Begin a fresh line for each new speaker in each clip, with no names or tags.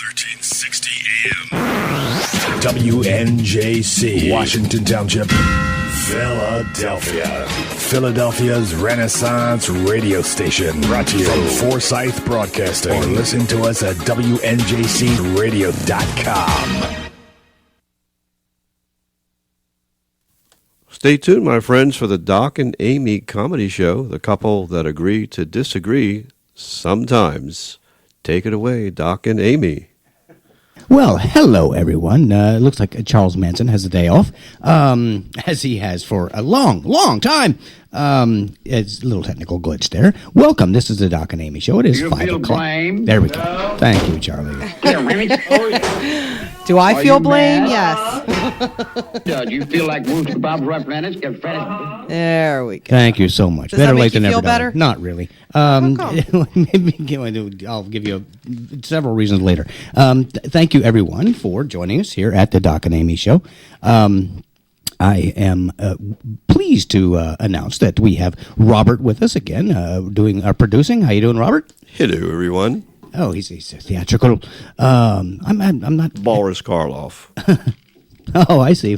1360 AM. WNJC, Washington Township, Philadelphia. Philadelphia's Renaissance radio station. Brought to you from Forsyth Broadcasting. Or listen to us at WNJCradio.com.
Stay tuned, my friends, for the Doc and Amy comedy show, the couple that agree to disagree sometimes. Take it away, Doc and Amy.
Well, hello, everyone. It looks like Charles Manson has a day off, as he has for a long, long time. It's a little technical glitch there. Welcome. This is the Doc and Amy show. It is 5 o'clock.
Blame?
There we go. Thank you, Charlie.
Do I feel blame? Yes.
Do you feel like Wooster Bob's rough Reynolds?
There we go.
Thank you so much.
Does
Better
that make
late
you
than
feel
never.
better?
Not really. Maybe I'll give you several reasons later. Thank you, everyone, for joining us here at the Doc and Amy show. I am pleased to announce that we have Robert with us again, doing our producing. How you doing, Robert?
Hello, everyone.
Oh, he's theatrical. I'm not.
Boris Karloff.
Oh, I see.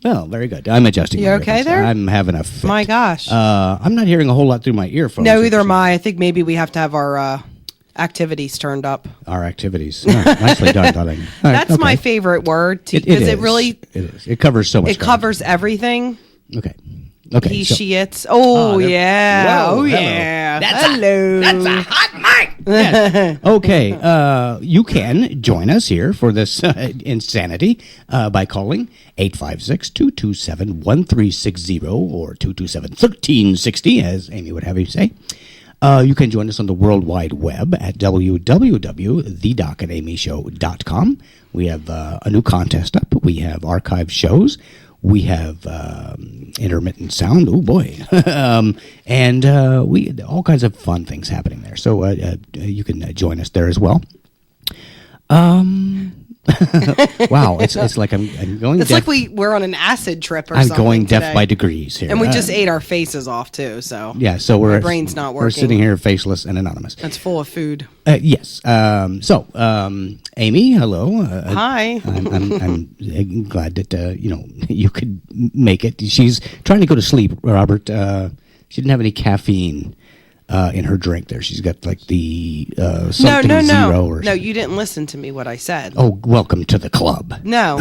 Well, very good. I'm adjusting.
You okay there?
I'm having a fit.
My gosh.
I'm not hearing a whole lot through my earphones.
No, either am I. I think maybe we have to have our activities turned up.
Our activities. Oh, nicely done, darling. All right,
That's
okay.
my favorite word because it really
It is. It covers so much.
it covers everything.
Okay. Okay.
He,
so-
she, it's. Oh, yeah.
Whoa,
oh,
hello.
yeah.
That's
hello.
That's a hot mic. Yes. Okay. You can join us here for this insanity by calling 856-227-1360 or 227-1360, as Amy would have you say. You can join us on the World Wide Web at www.thedocandamyshow.com. We have a new contest up. We have archived shows. We have intermittent sound. Oh boy, and we all kinds of fun things happening there. So you can join us there as well. Wow, it's like I'm going.
It's
deaf.
like we're on an acid trip or
I'm
something.
going deaf
today.
by degrees here,
And we just ate our faces off too. So
yeah. So
my brain's not
We're
working.
sitting here faceless and anonymous.
That's full of food.
Yes. Amy, hello.
Hi.
I'm glad that you could make it. She's trying to go to sleep, Robert. She didn't have any caffeine in her drink. There, she's got like the something zero. Or
No, you didn't listen to me. What I said.
Oh, welcome to the club.
No,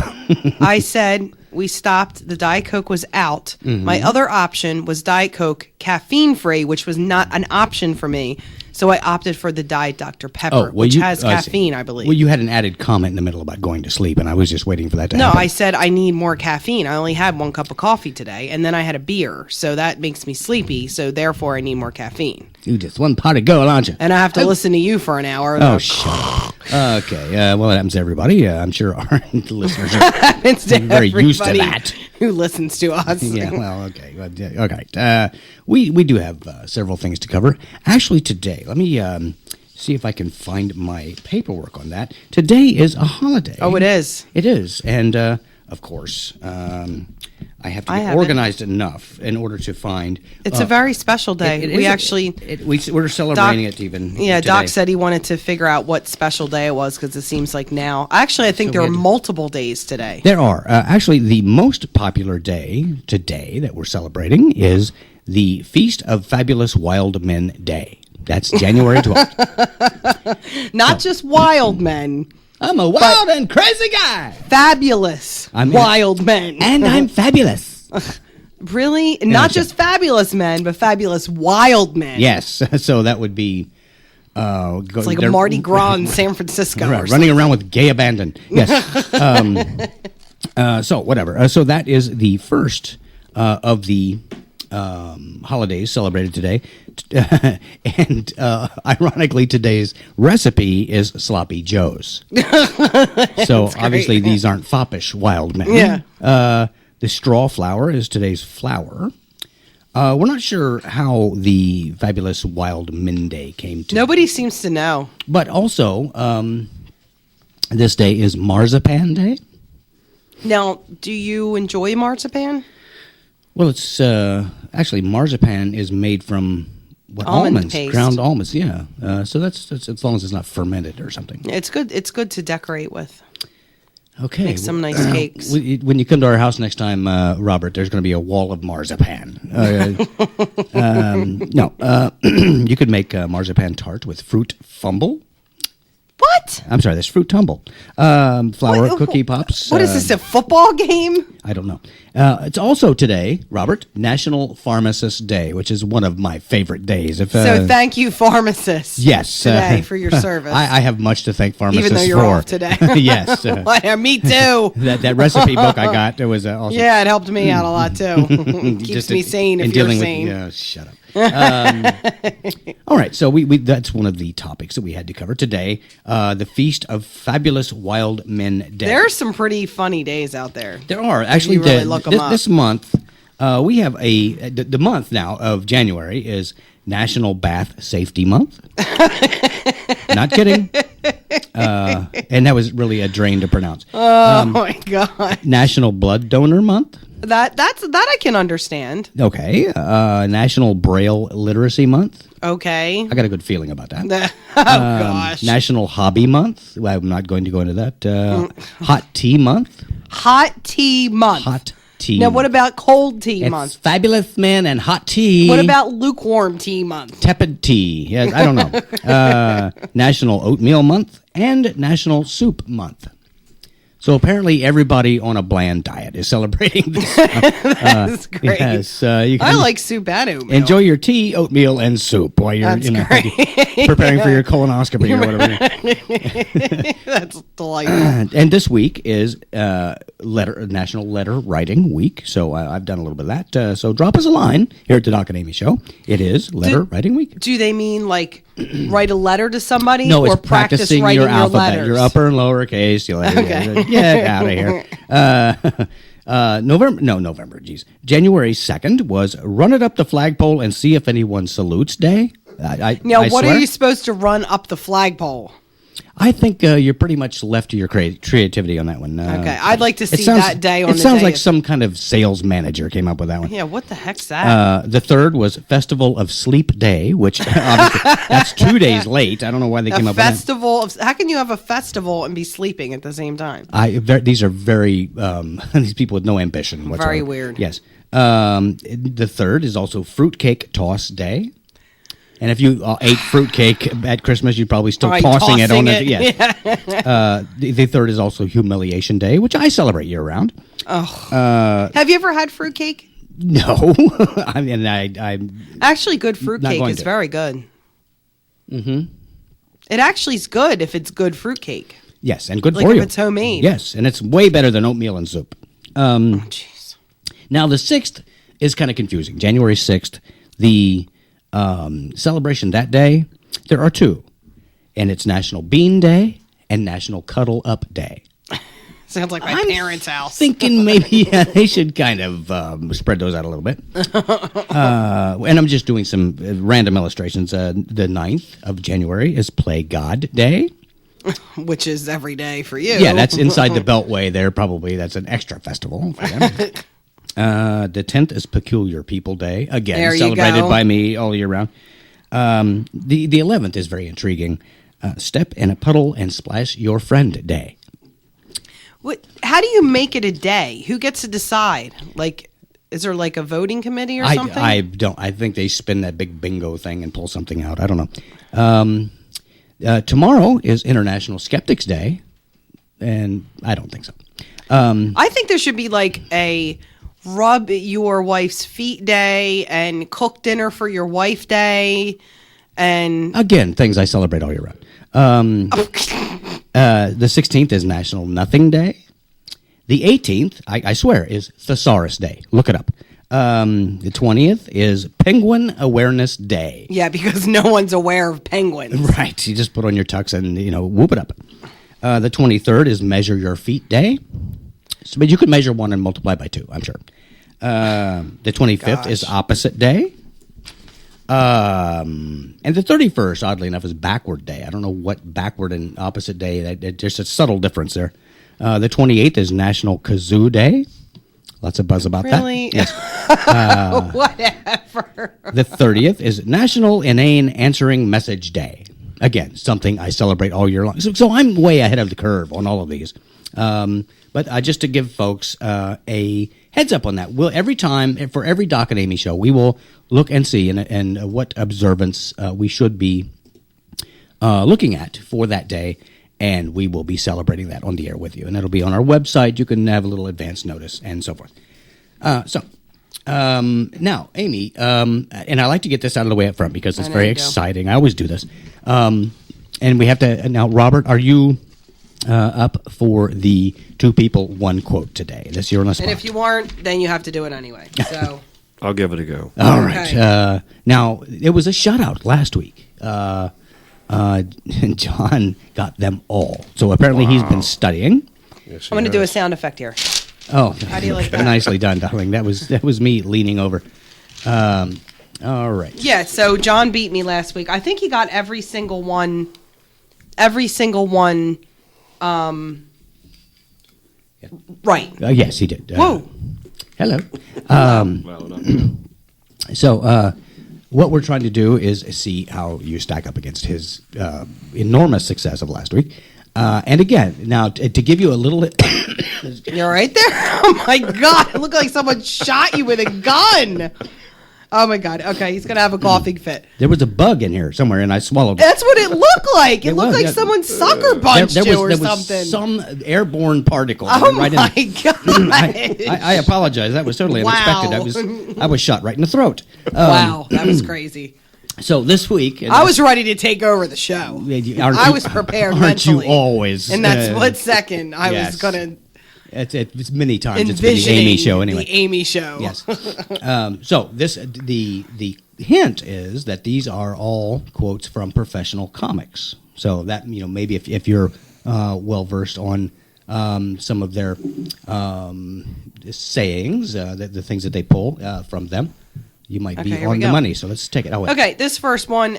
I said we stopped. The Diet Coke was out.
Mm-hmm.
My other option was Diet Coke caffeine free, which was not an option for me. So I opted for the Diet Dr. Pepper, which has caffeine, I believe.
Well, you had an added comment in the middle about going to sleep, and I was just waiting for that to happen.
No, I said I need more caffeine. I only had 1 cup of coffee today, and then I had a beer. So that makes me sleepy. So therefore, I need more caffeine.
You just one pot of gold, aren't you?
And I have to listen to you for an hour.
Oh, shut up. Okay. Well, it happens to everybody. I'm sure our listeners are
happens to
very used to
everybody
that.
who listens to us.
Yeah, well, okay. Okay. We do have several things to cover. Actually, today, let me see if I can find my paperwork on that. Today is a holiday.
Oh, it is.
It is. And, of course, I have to be organized enough in order to find...
It's a very special day.
We're celebrating it even
Yeah,
today.
Doc said he wanted to figure out what special day it was because it seems like now... Actually, I think there are multiple days today.
There are. Actually, the most popular day today that we're celebrating is the Feast of Fabulous Wild Men Day. That's January 12th.
Not just wild men.
I'm a wild and crazy guy.
Fabulous wild men.
And I'm fabulous.
Really? Not just fabulous men, but fabulous wild men.
Yes. So that would be...
it's like a Mardi Gras in San Francisco.
Right, running around with gay abandon. Yes. So whatever. So that is the first of the holidays celebrated today. And ironically, today's recipe is Sloppy Joe's. So obviously these aren't foppish wild men.
Yeah.
The straw flour is today's flour. We're not sure how the Fabulous Wild Men Day came to.
Nobody seems to know.
But also, this day is Marzipan Day.
Now, do you enjoy marzipan?
Well, it's actually marzipan is made from
almond paste.
Ground almonds. Yeah. So that's as long as it's not fermented or something.
It's good. It's good to decorate with.
Okay.
Make some nice cakes.
When you come to our house next time, Robert, there's going to be a wall of marzipan. You could make marzipan tart with fruit fumble.
What?
I'm sorry, that's fruit tumble. Flour cookie pops.
What is this, a football game?
I don't know. It's also today, Robert, National Pharmacist Day, which is one of my favorite days.
So thank you, pharmacists.
Yes.
Today for your service.
I have much to thank pharmacists for.
Even though you're off today.
Yes.
Me too.
That recipe book I got, it was awesome.
Yeah, it helped me out a lot too. Keeps me sane if you're sane.
Yeah, shut up. All right, so we that's one of the topics that we had to cover today. The Feast of Fabulous Wild Men Day.
There are some pretty funny days out there.
There are actually.
Really look them up.
This month, we have the month now of January is National Bath Safety Month. Not kidding. And that was really a drain to pronounce.
Oh my God!
National Blood Donor Month.
That I can understand.
Okay. National Braille Literacy Month.
Okay.
I got a good feeling about that.
Gosh.
National Hobby Month. Well, I'm not going to go into that. Hot Tea Month.
Hot Tea Month.
Hot Tea.
Now, what about Cold Tea
It's
Month?
Fabulous Men and Hot Tea.
What about Lukewarm Tea Month?
Tepid Tea. Yes, I don't know. National Oatmeal Month and National Soup Month. So apparently everybody on a bland diet is celebrating this.
That's great.
Yes, you can
I like soup and oatmeal.
enjoy your tea, oatmeal, and soup while you're preparing for your colonoscopy or whatever.
That's delightful.
And this week is National Letter Writing Week, so I've done a little bit of that. So drop us a line here at the Doc and Amy Show. It is Letter Writing Week.
Do they mean like write a letter to somebody?
No,
or
it's practicing
writing
your alphabet,
letters?
your upper and lower case. Get out of here. November. Geez, January 2nd was Run It Up the Flagpole and See If Anyone Salutes Day. I
what
swear,
are you supposed to run up the flagpole?
I think you're pretty much left to your creativity on that one.
Okay, I'd like to see that day on the
It sounds
day
like
of-
some kind of sales manager came up with that one.
Yeah, what the heck's that?
The third was Festival of Sleep Day, which obviously that's 2 days late. I don't know why they came up with that.
Festival of how can you have a festival and be sleeping at the same time?
These are very these people with no ambition whatsoever.
Very weird.
Yes. The third is also Fruitcake Toss Day. And if you ate fruitcake at Christmas, you're probably still tossing it on the. Yes. Yeah. The third is also Humiliation Day, which I celebrate year round.
Oh. Have you ever had fruitcake?
No. I'm
actually good fruitcake is very good. Mm-hmm. It actually is good if it's good fruitcake.
Yes, and good
like
for
if
you.
It's homemade.
Yes, and it's way better than oatmeal and soup.
Jeez.
Now the 6th is kind of confusing. January 6th, the celebration that day, there are two, and it's National Bean Day and National Cuddle Up Day.
Sounds like my parents' house.
Thinking maybe they should kind of spread those out a little bit. And I'm just doing some random illustrations. The 9th of January is Play God Day.
Which is every day for you.
Yeah, that's inside the Beltway there. Probably that's an extra festival for them. The 10th is Peculiar People Day. Again,
there
celebrated by me all year round. The 11th is very intriguing. Step in a Puddle and Splash Your Friend Day.
How do you make it a day? Who gets to decide? Like, is there like a voting committee or something?
I don't. I think they spin that big bingo thing and pull something out. I don't know. Tomorrow is International Skeptics Day, and I don't think so.
I think there should be like a rub your wife's feet day and cook dinner for your wife day. And
again, things I celebrate all year round. The 16th is National Nothing Day. The 18th, I swear, is Thesaurus Day. Look it up. The 20th is Penguin Awareness Day.
Yeah, because no one's aware of penguins.
Right. You just put on your tux and, whoop it up. The 23rd is Measure Your Feet Day. So, but you could measure one and multiply by 2, I'm sure. The 25th is Opposite Day. And the 31st, oddly enough, is Backward Day. I don't know what backward and opposite day. There's a subtle difference there. The 28th is National Kazoo Day. Lots of buzz about
Really?
that. Yes.
Whatever.
The 30th is National Inane Answering Message Day. Again, something I celebrate all year long. So I'm way ahead of the curve on all of these. But just to give folks a heads up on that, every time, for every Doc and Amy show, we will look and see and what observance we should be looking at for that day, and we will be celebrating that on the air with you. And it'll be on our website. You can have a little advance notice and so forth. Now, Amy, and I like to get this out of the way up front because it's very exciting. I always do this. And we have to, now, Robert, are you up for the two people, one quote today? That's your on the spot.
And if you aren't, then you have to do it anyway. So
I'll give it a go.
All right. Now, it was a shutout last week. John got them all. So apparently he's been studying.
Yes,
I'm going to do a sound effect here.
Oh,
How do you like that?
Nicely done, darling. That was me leaning over. All right.
Yeah, so John beat me last week. I think he got every single one. Right.
Yes, he did.
Whoa.
Hello.
Well,
So what we're trying to do is see how you stack up against his enormous success of last week. And again, now to give you a little...
You're right there? Oh, my God. It looked like someone shot you with a gun. Oh, my God. Okay, he's going to have a coughing fit.
There was a bug in here somewhere, and I swallowed it.
That's what it looked like. It looked
was,
like
yeah.
someone sucker punched you or
there
something.
was some airborne particle.
Oh,
right
my
in
God.
I apologize. That was totally
Wow.
unexpected. I was shot right in the throat.
Wow, that was crazy.
So this week... and
I was ready to take over the show. I was prepared
aren't
mentally.
you always?
In that split second, I was going to
It's many times. It's been the
envisioning
Amy show anyway.
the Amy show.
Yes. So the hint is that these are all quotes from professional comics. So that maybe if you're well versed on some of their sayings, the things that they pull from them, you might be
here
on
we
the
go.
money. So let's take it away.
Okay, this first one,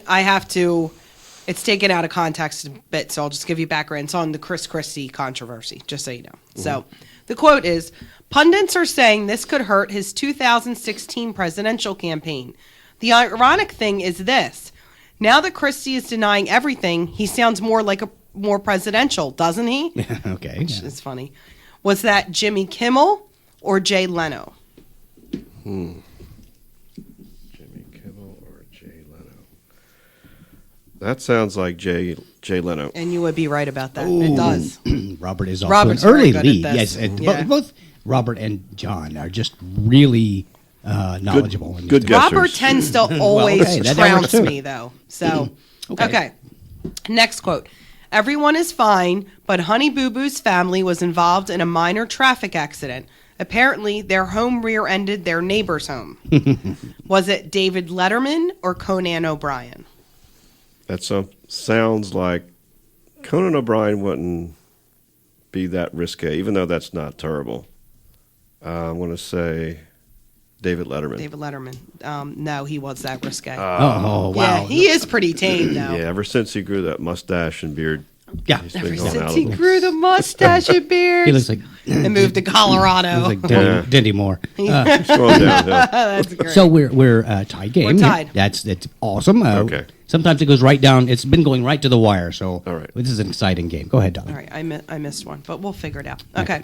it's taken out of context a bit, so I'll just give you background. It's on the Chris Christie controversy, just so you know. Mm-hmm. So the quote is, pundits are saying this could hurt his 2016 presidential campaign. The ironic thing is this. Now that Christie is denying everything, he sounds more presidential, doesn't he?
Okay.
Which is funny. Was that Jimmy Kimmel or Jay Leno?
Jimmy Kimmel or Jay Leno? That sounds like Jay Leno.
And you would be right about that. It does.
Robert is off
Robert's
to an early
very good at
lead.
this.
Yes, and
Yeah.
both Robert and John are just really knowledgeable. in
good
these
guess.
Robert
Guessers.
tends to always
okay, that
trounce
works too.
me, though. So,
Okay.
okay. Next quote. Everyone is fine, but Honey Boo Boo's family was involved in a minor traffic accident. Apparently, their home rear-ended their neighbor's home. Was it David Letterman or Conan O'Brien?
That sounds like Conan O'Brien wouldn't be that risque, even though that's not terrible. I'm going to say David Letterman.
David Letterman. No, he was that risque.
Oh, wow.
Yeah, he is pretty tame, though.
Yeah, ever since he grew that mustache and beard,
Yeah.
he's been
Ever
going out
since
a
he
little.
grew the mustache and beard.
He looks like
and moved to Colorado.
Dindy Moore.
He's going downhill.
That's great.
So we're tied game.
We're tied.
That's awesome.
Okay.
Sometimes it goes right down. It's been going right to the wire. So
All right.
this is an exciting game. Go ahead, Don.
All right, I missed one, but we'll figure it out. Okay.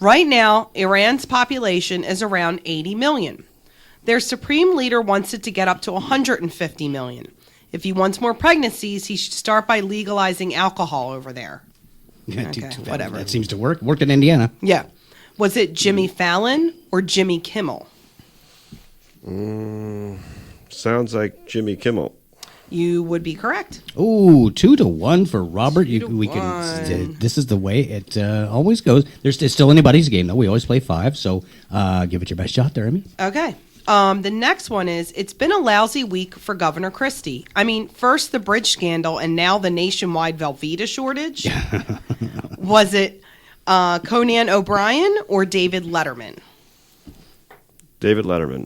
Right now, Iran's population is around 80 million. Their supreme leader wants it to get up to 150 million. If he wants more pregnancies, he should start by legalizing alcohol over there. Okay, whatever.
That seems to work. Worked in Indiana.
Yeah. Was it Jimmy Fallon or Jimmy Kimmel?
Sounds like Jimmy Kimmel.
You would be correct.
Ooh, 2-1 for Robert. We
2-1.
can. This is the way it always goes. It's still anybody's game, though. We always play 5, so give it your best shot there, Amy.
Okay. The next one is, it's been a lousy week for Governor Christie. I mean, first the bridge scandal and now the nationwide Velveeta shortage. Was it Conan O'Brien or David Letterman?
David Letterman.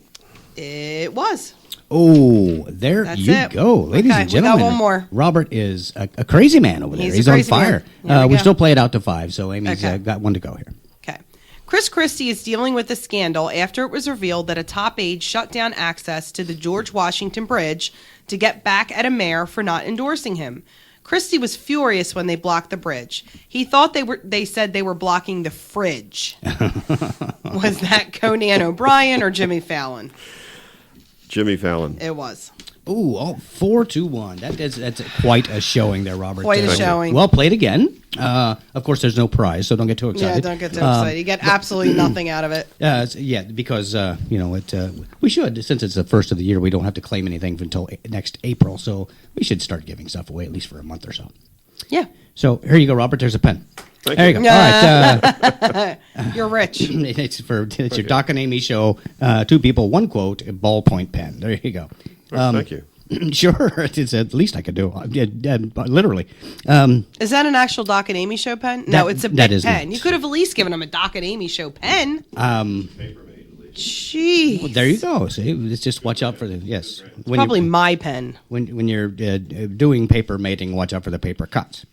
It was.
Oh, there
That's
you
it.
go. Ladies
Okay,
and
we got
gentlemen.
one more.
Robert is a crazy man over there.
He's a
He's on
crazy man.
fire.
Here we
We
go.
still play it out to 5, so Amy's
Okay.
got one to go here.
Okay. Chris Christie is dealing with a scandal after it was revealed that a top aide shut down access to the George Washington Bridge to get back at a mayor for not endorsing him. Christie was furious when they blocked the bridge. He thought they said they were blocking the fridge. Was that Conan O'Brien or Jimmy Fallon?
Jimmy Fallon.
It was.
Ooh, 4-1. That's quite a showing there, Robert.
Quite a showing.
Well played again. Of course, there's no prize, so don't get too excited.
Yeah, don't get too excited. You get absolutely nothing out of it.
Yeah, because we should, since it's the first of the year, we don't have to claim anything until next April, so we should start giving stuff away at least for a month or so.
Yeah.
So here you go, Robert. There's a pen.
There
you go. All right.
You're rich.
It's your Doc and Amy show. 2 people, 1 quote, a ballpoint pen. There you go.
Thank you.
Sure, it's at least I could do. Literally.
Is that an actual Doc and Amy show pen? No, it's a big pen.
Not.
You could have at least given them a Doc and Amy show pen. Jeez.
Well, there you go. See, let's just watch out for the
Probably my pen.
When you're doing paper mating, watch out for the paper cuts.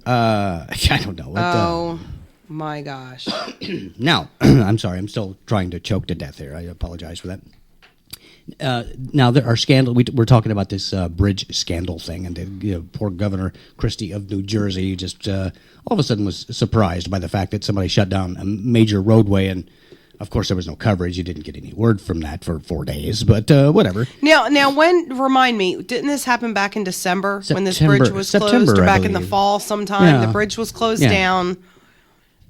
I don't know.
Oh my gosh.
Now, I'm sorry. I'm still trying to choke to death here. I apologize for that. Now there are scandal. We're talking about this bridge scandal thing, and poor Governor Christie of New Jersey just all of a sudden was surprised by the fact that somebody shut down a major roadway, and of course there was no coverage. You didn't get any word from that for 4 days, but whatever.
Now, remind me, didn't this happen back in December when this bridge was
September,
closed, or
I
back in the
believe.
fall sometime?
Yeah.
The bridge was closed down,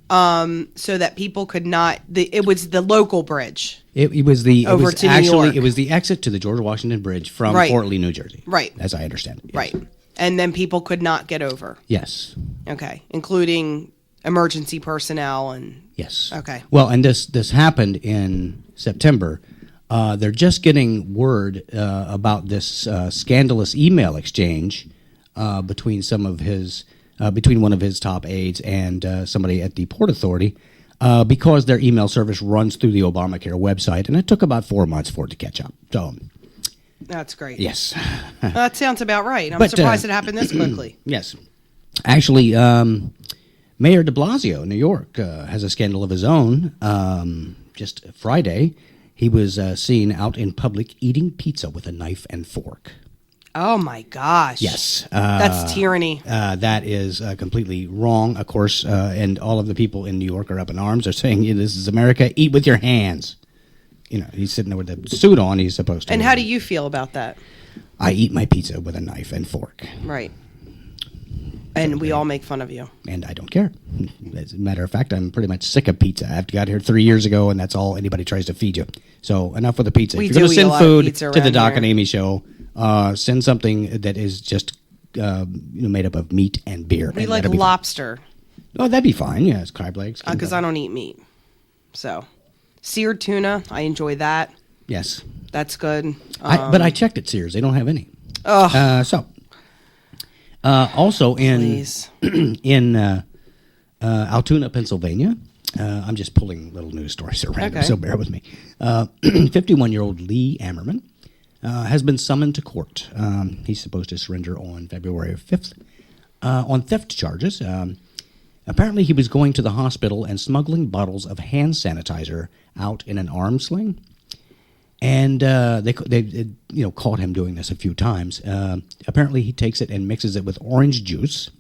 so that people could not. It was the local bridge.
It was the
Over to New York.
It was the exit to the George Washington Bridge from Fort Lee, New Jersey.
Right.
As I understand it. Yes.
Right. And then people could not get over.
Yes.
Okay. Including emergency personnel and.
Yes.
Okay.
Well, and this happened in September. They're just getting word about this scandalous email exchange between between one of his top aides and somebody at the Port Authority. Because their email service runs through the Obamacare website, and it took about 4 months for it to catch up. So,
that's great.
yes.
That sounds about right. I'm surprised it happened this quickly.
Yes. Actually, Mayor de Blasio, New York, has a scandal of his own. Just Friday, he was seen out in public eating pizza with a knife and fork.
Oh, my gosh.
Yes.
That's tyranny.
That is completely wrong, of course, and all of the people in New York are up in arms. They're saying, this is America, eat with your hands. He's sitting there with a suit on, he's supposed to.
And how do you feel about that?
I eat my pizza with a knife and fork.
Right. And we all make fun of you.
And I don't care. As a matter of fact, I'm pretty much sick of pizza. I got here 3 years ago, and that's all anybody tries to feed you. So enough with the pizza.
We
if you're going to send food to the Doc
here.
and Amy show, send something that is just made up of meat and beer.
We
and
like
that'll be
lobster.
fine. Oh, that'd be fine. Yeah, it's crab legs.
Because I don't eat meat. So, seared tuna, I enjoy that.
Yes.
That's good.
But I checked at Sears. They don't have any.
Oh.
Also
Please.
in Altoona, Pennsylvania, I'm just pulling little news stories at random,
Okay.
so bear with me. 51-year-old Lee Ammerman has been summoned to court. He's supposed to surrender on February 5th on theft charges. Apparently, he was going to the hospital and smuggling bottles of hand sanitizer out in an arm sling. And they caught him doing this a few times. Apparently, he takes it and mixes it with orange juice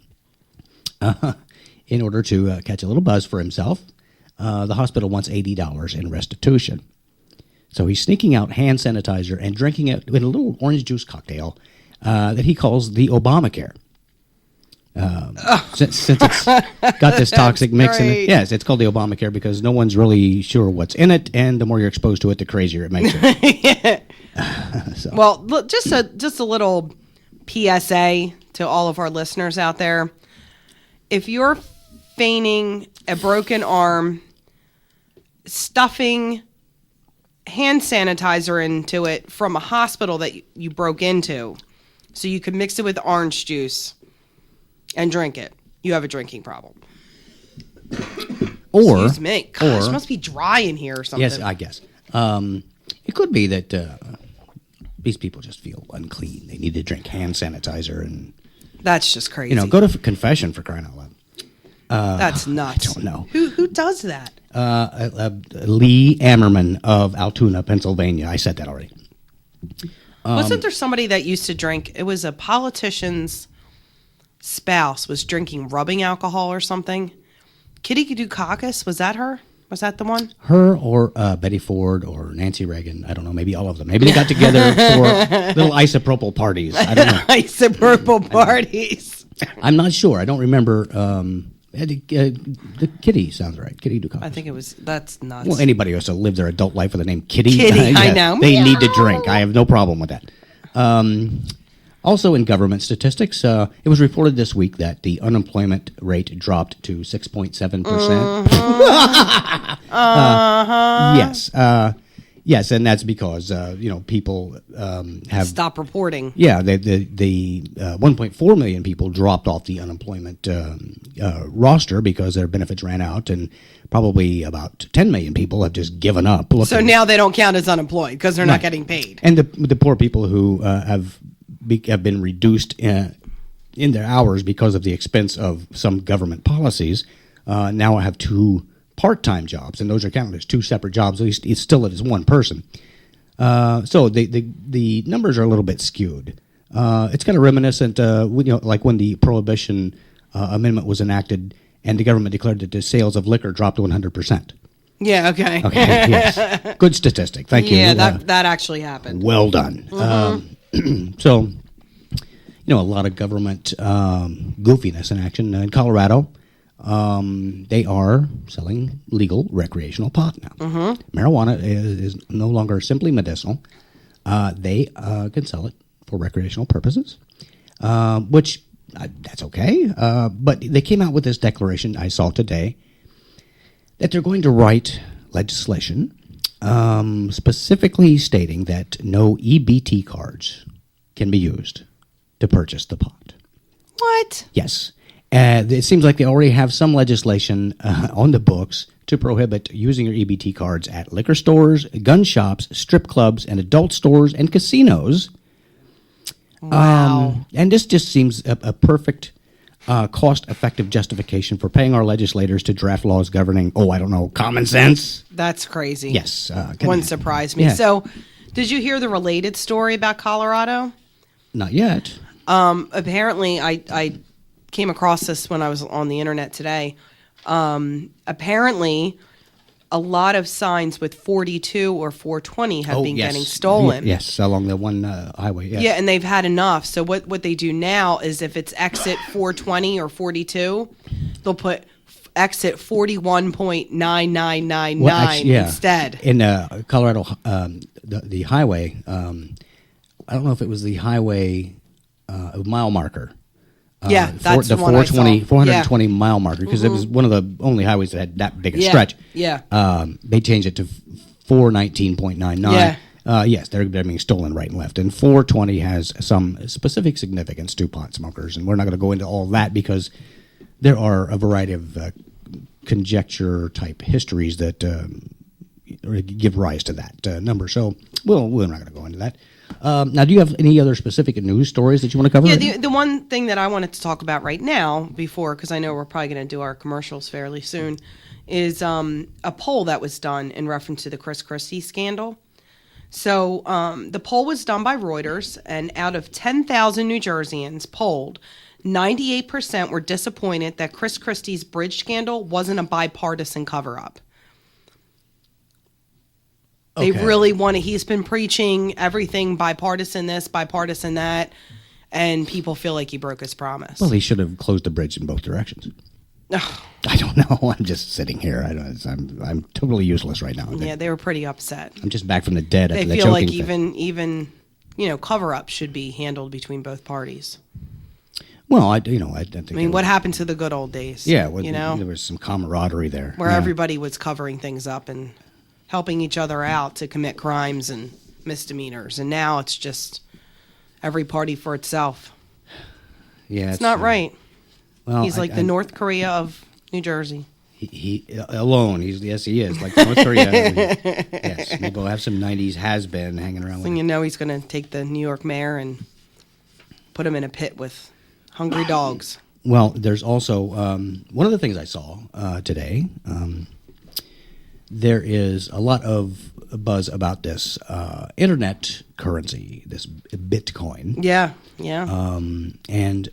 in order to catch a little buzz for himself. The hospital wants $80 in restitution. So he's sneaking out hand sanitizer and drinking it in a little orange juice cocktail that he calls the Obamacare. Since it's got this toxic mix in it. Yes, it's called the Obamacare because no one's really sure what's in it, and the more you're exposed to it, the crazier it makes it.
Well, look, just a little PSA to all of our listeners out there. If you're feigning a broken arm, stuffing hand sanitizer into it from a hospital that you broke into so you could mix it with orange juice and drink it, you have a drinking problem.
Or,
excuse me. Gosh, it must be dry in here or something.
Yes, I guess. It could be that these people just feel unclean. They need to drink hand sanitizer and...
That's just crazy.
go to confession for crying out loud.
That's nuts.
I don't know.
Who does that?
Lee Ammerman of Altoona, Pennsylvania. I said that already.
Wasn't there somebody that used to drink? It was a politician's spouse was drinking rubbing alcohol or something. Kitty Dukakis, was that her? Was that the one?
Her or Betty Ford or Nancy Reagan. I don't know. Maybe all of them. Maybe they got together for little isopropyl parties. I don't know.
Isopropyl parties.
I'm not sure. I don't remember. The Kitty sounds right. Kitty Dukakis.
I think that's nuts.
Well, anybody who has to live their adult life with the name Kitty.
Kitty, I know.
They need to drink. I have no problem with that. Also in government statistics, it was reported this week that the unemployment rate dropped to 6.7%. Yes, and that's because people have
Stop reporting.
Yeah, the 1.4 million people dropped off the unemployment roster because their benefits ran out, and probably about 10 million people have just given up.
So now they don't count as unemployed because they're not getting paid.
And the poor people who have been reduced in their hours because of the expense of some government policies now have two part-time jobs, and those are counted as two separate jobs. At least it's still as one person. So the numbers are a little bit skewed. It's kind of reminiscent, like when the Prohibition Amendment was enacted, and the government declared that the sales of liquor dropped to 100%.
Yeah. Okay.
Okay. Yes. Good statistic. Thank you.
Yeah, that actually happened.
Well done. So, a lot of government goofiness in action in Colorado. They are selling legal recreational pot now. Marijuana is no longer simply medicinal. They can sell it for recreational purposes, which that's okay. But they came out with this declaration I saw today that they're going to write legislation specifically stating that no EBT cards can be used to purchase the pot.
What?
Yes. It seems like they already have some legislation on the books to prohibit using your EBT cards at liquor stores, gun shops, strip clubs, and adult stores and casinos.
Wow.
And this just seems a perfect cost-effective justification for paying our legislators to draft laws governing, common sense.
That's crazy.
Yes.
Wouldn't surprise me.
Yeah.
So, did you hear the related story about Colorado?
Not yet.
Apparently, I came across this when I was on the internet today. Apparently, a lot of signs with 42 or 420 have been getting stolen.
Yes, along the one highway. Yes.
Yeah, and they've had enough. So what they do now is if it's exit 420 or 42, they'll put exit 41.9999 instead.
In Colorado, the highway, I don't know if it was the highway mile marker.
That's
the
the one I saw.
420 mile marker, because it was one of the only highways that had that big a stretch.
Yeah.
They changed it to 419.99.
Yeah.
Yes, they're being stolen right and left. And 420 has some specific significance to pot smokers, and we're not going to go into all that because there are a variety of conjecture-type histories that give rise to that number. So we're not going to go into that. Now, do you have any other specific news stories that you want to cover?
Yeah, the one thing that I wanted to talk about right now, because I know we're probably going to do our commercials fairly soon, is a poll that was done in reference to the Chris Christie scandal. So the poll was done by Reuters, and out of 10,000 New Jerseyans polled, 98% were disappointed that Chris Christie's bridge scandal wasn't a bipartisan cover-up. They really want to. He's been preaching everything bipartisan this, bipartisan that, and people feel like he broke his promise.
Well, he should have closed the bridge in both directions. I don't know. I'm just sitting here. I'm totally useless right now.
Yeah, they were pretty upset.
I'm just back from the dead.
They
after the
feel like
choking
even cover up should be handled between both parties.
Well, I think.
I mean, what happened to the good old days?
Yeah, there was some camaraderie there,
where everybody was covering things up and helping each other out to commit crimes and misdemeanors, and now it's just every party for itself.
Yeah,
it's not right.
Well,
he's like the North Korea of New Jersey.
He alone. He is like North Korea. Yes, maybe we'll have some '90s has-been hanging around.
And he's going to take the New York mayor and put him in a pit with hungry dogs.
Well, there's also one of the things I saw today. there is a lot of buzz about this internet currency, this Bitcoin.
Yeah.
And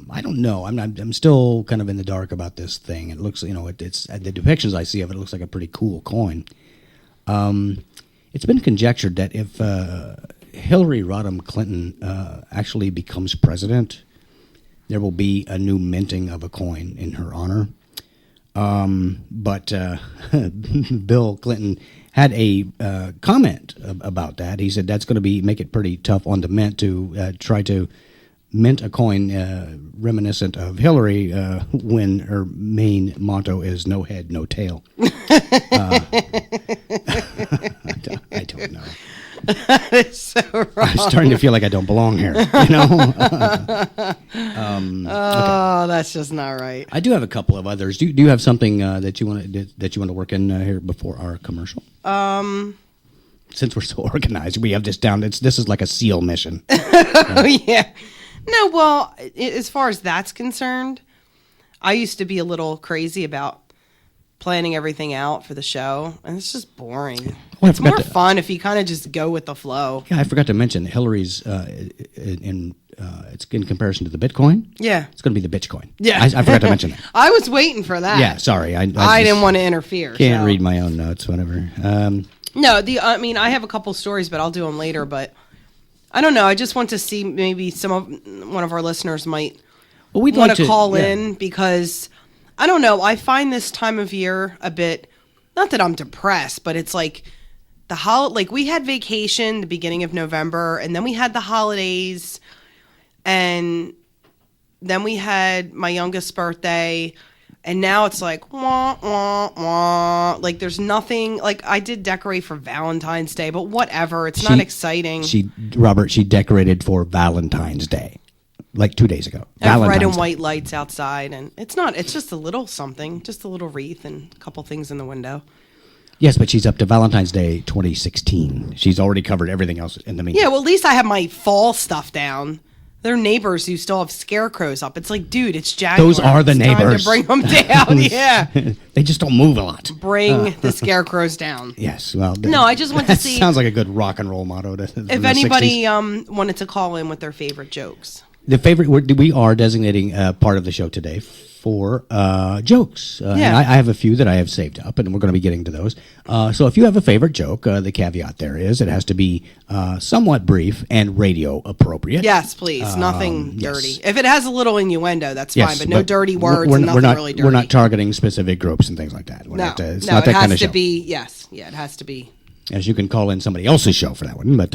I don't know. I'm still kind of in the dark about this thing. It looks, it's the depictions I see of it looks like a pretty cool coin. It's been conjectured that if Hillary Rodham Clinton actually becomes president, there will be a new minting of a coin in her honor. But Bill Clinton had a comment about that. He said that's going to make it pretty tough on the mint to try to mint a coin reminiscent of Hillary when her main motto is "no head, no tail." I don't know.
That is so wrong.
I'm starting to feel like I don't belong here.
Oh, that's just not right.
I do have a couple of others. Do you have something that you want to work in here before our commercial? Since we're so organized, we have this down. This is like a SEAL mission.
Oh yeah. No, well, as far as that's concerned, I used to be a little crazy about planning everything out for the show, and it's just boring.
Well,
it's more fun if you kind of just go with the flow.
Yeah, I forgot to mention Hillary's it's in comparison to the Bitcoin.
Yeah,
it's going to be the Bitcoin.
Yeah,
I forgot to mention that.
I was waiting for that.
Yeah, sorry, I
didn't want to interfere.
Can't read my own notes, whatever.
No, I have a couple stories, but I'll do them later. But I don't know. I just want to see maybe one of our listeners might want to call in because I don't know. I find this time of year a bit, not that I'm depressed, but it's like like we had vacation the beginning of November, and then we had the holidays, and then we had my youngest birthday, and now it's like wah wah wah. Like there's nothing. Like I did decorate for Valentine's Day, but whatever. It's not exciting.
She decorated for Valentine's Day. Like 2 days ago.
I have red and white lights outside, and it's just a little something, just a little wreath and a couple things in the window.
Yes, but she's up to Valentine's Day 2016. She's already covered everything else in the meantime.
Yeah, well, at least I have my fall stuff down. There are neighbors who still have scarecrows up. It's like, dude, it's January.
Those are the neighbors.
Time to bring them down, yeah.
They just don't move a lot.
Bring the scarecrows down.
Yes, well.
No, I just want to see.
Sounds like a good rock and roll motto.
If anybody wanted to call in with their favorite jokes.
We are designating part of the show today for jokes. And I have a few that I have saved up, and we're going to be getting to those. So if you have a favorite joke, the caveat there is it has to be somewhat brief and radio appropriate.
Yes, please. Nothing dirty.
Yes.
If it has a little innuendo, that's
yes,
fine, but no dirty words and nothing really dirty.
We're not targeting specific groups and things like that. It's not that kind of show.
It has to be.
As you can call in somebody else's show for that one, but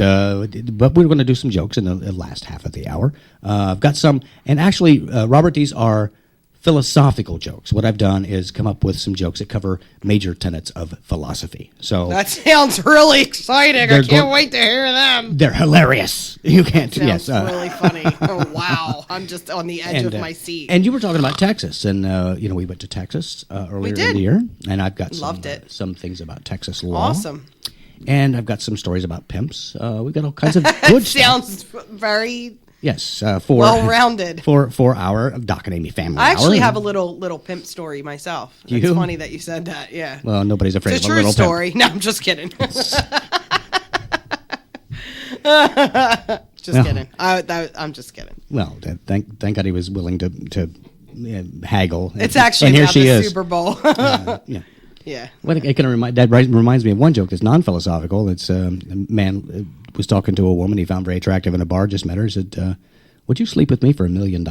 we're going to do some jokes in the last half of the hour. I've got some, and actually, Robert, these are philosophical jokes. What I've done is come up with some jokes that cover major tenets of philosophy. So
that sounds really exciting. I can't wait to hear them.
They're hilarious. You can't.
Sounds really funny. Oh wow! I'm just on the edge of my seat.
And you were talking about Texas, and we went to Texas earlier in the year, and I've got some things about Texas law.
Awesome.
And I've got some stories about pimps. We've got all kinds of good stuff.
Sounds very
well-rounded for our Doc and Amy family.
I actually have a little pimp story myself. It's funny that you said that. Yeah.
Well, nobody's afraid
of
a little
story.
Pimp.
No, I'm just kidding. Kidding. I'm just kidding.
Well, thank God he was willing to haggle.
It's actually about the Super Bowl.
Yeah.
Yeah.
Well, that reminds me of one joke that's non-philosophical. It's a man was talking to a woman he found very attractive in a bar, just met her, said, would you sleep with me for $1 million?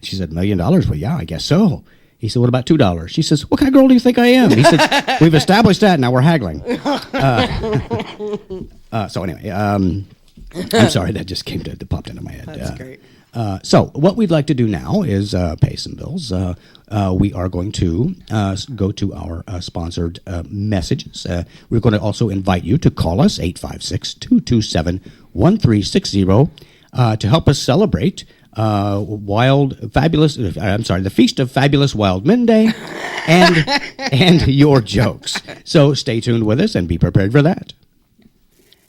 She said, $1 million? Well, yeah, I guess so. He said, what about $2? She says, what kind of girl do you think I am? He said, we've established that, now we're haggling. So anyway, I'm sorry, that just popped into my head.
That's great.
So what we'd like to do now is pay some bills. We are going to go to our sponsored messages. We're going to also invite you to call us, 856-227-1360, to help us celebrate the Feast of Fabulous Wild Men Day and your jokes. So stay tuned with us and be prepared for that.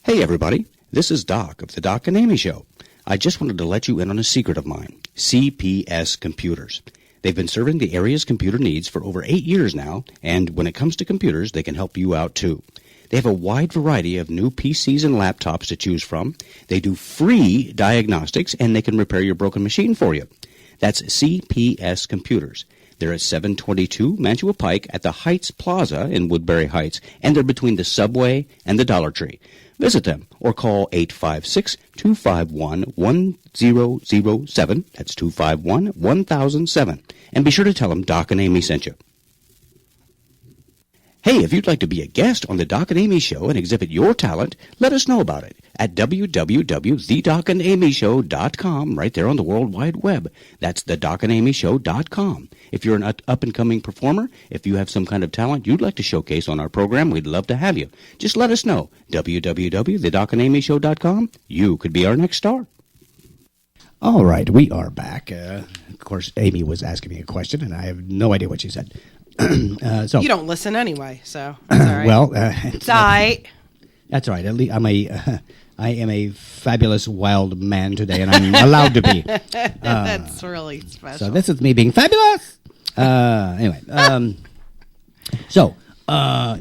Hey, everybody. This is Doc of the Doc and Amy Show. I just wanted to let you in on a secret of mine, CPS Computers. They've been serving the area's computer needs for over 8 years now, and when it comes to computers, they can help you out too. They have a wide variety of new PCs and laptops to choose from. They do free diagnostics, and they can repair your broken machine for you. That's CPS Computers. They're at 722 Mantua Pike at the Heights Plaza in Woodbury Heights, and they're between the Subway and the Dollar Tree. Visit them or call 856-251-1007. That's 251-1007. And be sure to tell them Doc and Amy sent you. Hey, if you'd like to be a guest on the Doc and Amy Show and exhibit your talent, let us know about it at www.thedocandamyshow.com, right there on the World Wide Web. That's thedocandamyshow.com. If you're an up-and-coming performer, if you have some kind of talent you'd like to showcase on our program, we'd love to have you. Just let us know. www.thedocandamyshow.com. You could be our next star.
All right, we are back. Of course, Amy was asking me a question, and I have no idea what she said. So
You don't listen anyway, so that's all right.
well,
it's all right.
that's all right. At least I am a fabulous wild man today, and I'm allowed to be.
That's really special.
So this is me being fabulous. Anyway, so now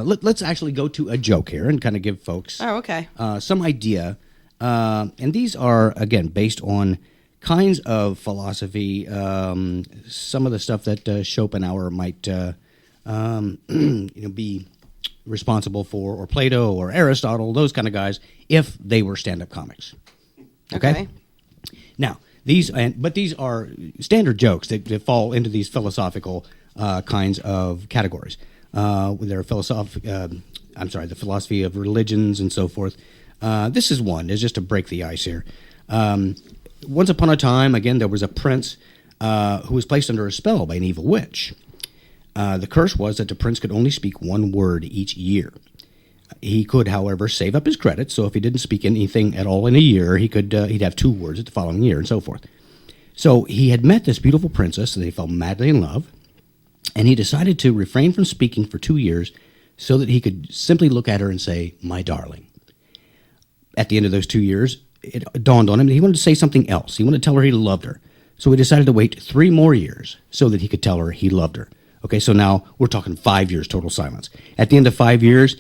let's actually go to a joke here and kind of give folks
okay.
some idea. And these are again based on kinds of philosophy. Some of the stuff that Schopenhauer might be responsible for, or Plato or Aristotle, those kind of guys, if they were stand-up comics. Okay. Now these are standard jokes that fall into these philosophical kinds of categories. They're the philosophy of religions and so forth. This is one. It's just to break the ice here. Once upon a time, again, there was a prince who was placed under a spell by an evil witch. The curse was that the prince could only speak one word each year. He could, however, save up his credits, so if he didn't speak anything at all in a year, he'd have 2 words the following year, and so forth. So he had met this beautiful princess, and they fell madly in love, and he decided to refrain from speaking for 2 years so that he could simply look at her and say, "My darling." At the end of those 2 years, it dawned on him that he wanted to say something else. He wanted to tell her he loved her. So he decided to wait 3 more years so that he could tell her he loved her. Okay, so now we're talking 5 years total silence. At the end of 5 years,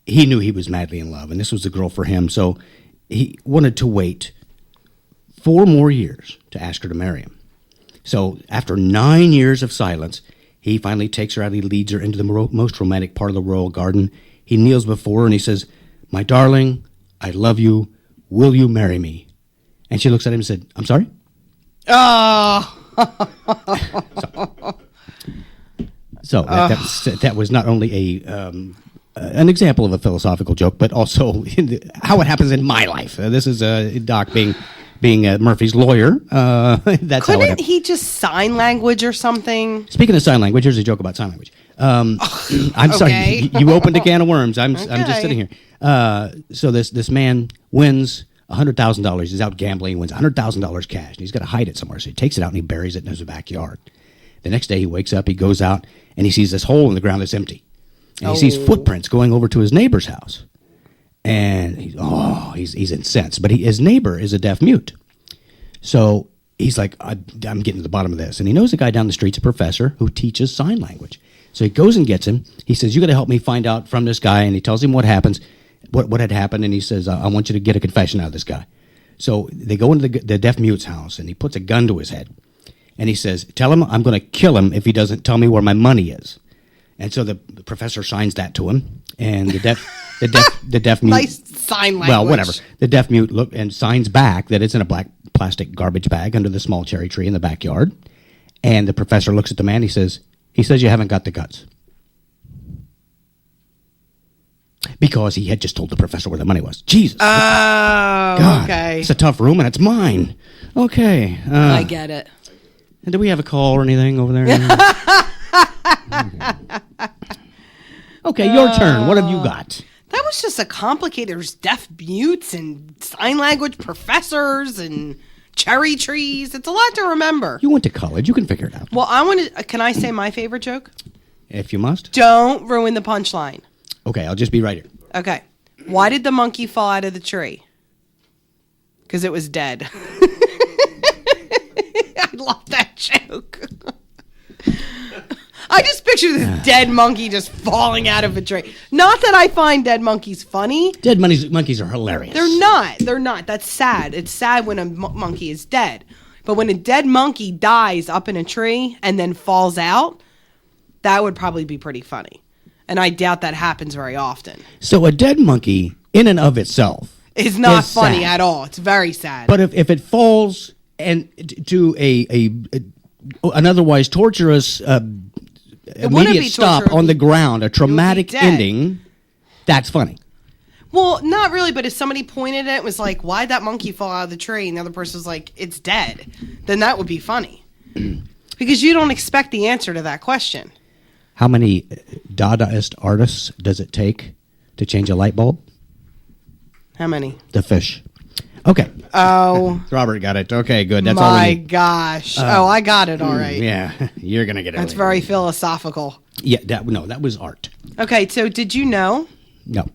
he knew he was madly in love, and this was the girl for him. So he wanted to wait 4 more years to ask her to marry him. So after 9 years of silence, he finally takes her out. He leads her into the most romantic part of the royal garden. He kneels before her and he says, "My darling, I love you. Will you marry me?" And she looks at him and said, "I'm sorry?"
Oh.
So that was not only an example of a philosophical joke, but also how it happens in my life. This is Doc being Murphy's lawyer. That's how
Couldn't he just sign language or something?
Speaking of sign language, here's a joke about sign language. I'm sorry, you opened a can of worms. I'm just sitting here. So this man wins $100,000. He's out gambling, wins $100,000 cash, and he's got to hide it somewhere. So he takes it out and he buries it in his backyard. The next day he wakes up, he goes out, and he sees this hole in the ground that's empty. And he sees footprints going over to his neighbor's house. And he's incensed. But his neighbor is a deaf mute. So he's like, I'm getting to the bottom of this. And he knows a guy down the street's a professor who teaches sign language. So he goes and gets him. He says, "You got to help me find out from this guy." And he tells him what happens, what had happened. And he says, "I want you to get a confession out of this guy." So they go into the deaf mute's house, and he puts a gun to his head. And he says, "Tell him I'm going to kill him if he doesn't tell me where my money is." And so the professor signs that to him. And the deaf mute.
Nice sign language.
Well, whatever. The deaf mute look and signs back that it's in a black plastic garbage bag under the small cherry tree in the backyard. And the professor looks at the man. He says, "You haven't got the guts." Because he had just told the professor where the money was. Jesus.
Oh,
God,
okay.
It's a tough room, and it's mine. Okay.
I get it.
And do we have a call or anything over there? Okay, your turn. What have you got?
That was just a complicated. There's deaf mutes and sign language professors and cherry trees. It's a lot to remember.
You went to college. You can figure it out.
Well, can I say my favorite joke?
If you must.
Don't ruin the punchline.
Okay, I'll just be right here.
Okay. Why did the monkey fall out of the tree? Because it was dead. I love that joke. picture this dead monkey just falling out of a tree. Not that I find dead monkeys funny.
Dead monkeys are hilarious.
They're not. They're not. That's sad. It's sad when a monkey is dead. But when a dead monkey dies up in a tree and then falls out, that would probably be pretty funny. And I doubt that happens very often.
So a dead monkey, in and of itself,
is not funny
sad.
at all. It's very sad.
But if it falls and to an otherwise torturous immediate stop
torture.
on the ground, a traumatic
dead.
ending, that's funny.
Well, not really, but if somebody pointed at it, was like, why'd that monkey fall out of the tree? And the other person was like, it's dead. Then that would be funny. Because you don't expect the answer to that question.
How many Dadaist artists does it take to change a light bulb?
How many?
The fish. Okay.
Oh.
Robert got it. Okay, good. That's all we
My
need.
gosh. I got it all right.
Yeah, you're going to get it.
That's very philosophical.
Yeah, that was art.
Okay, so did you know
No.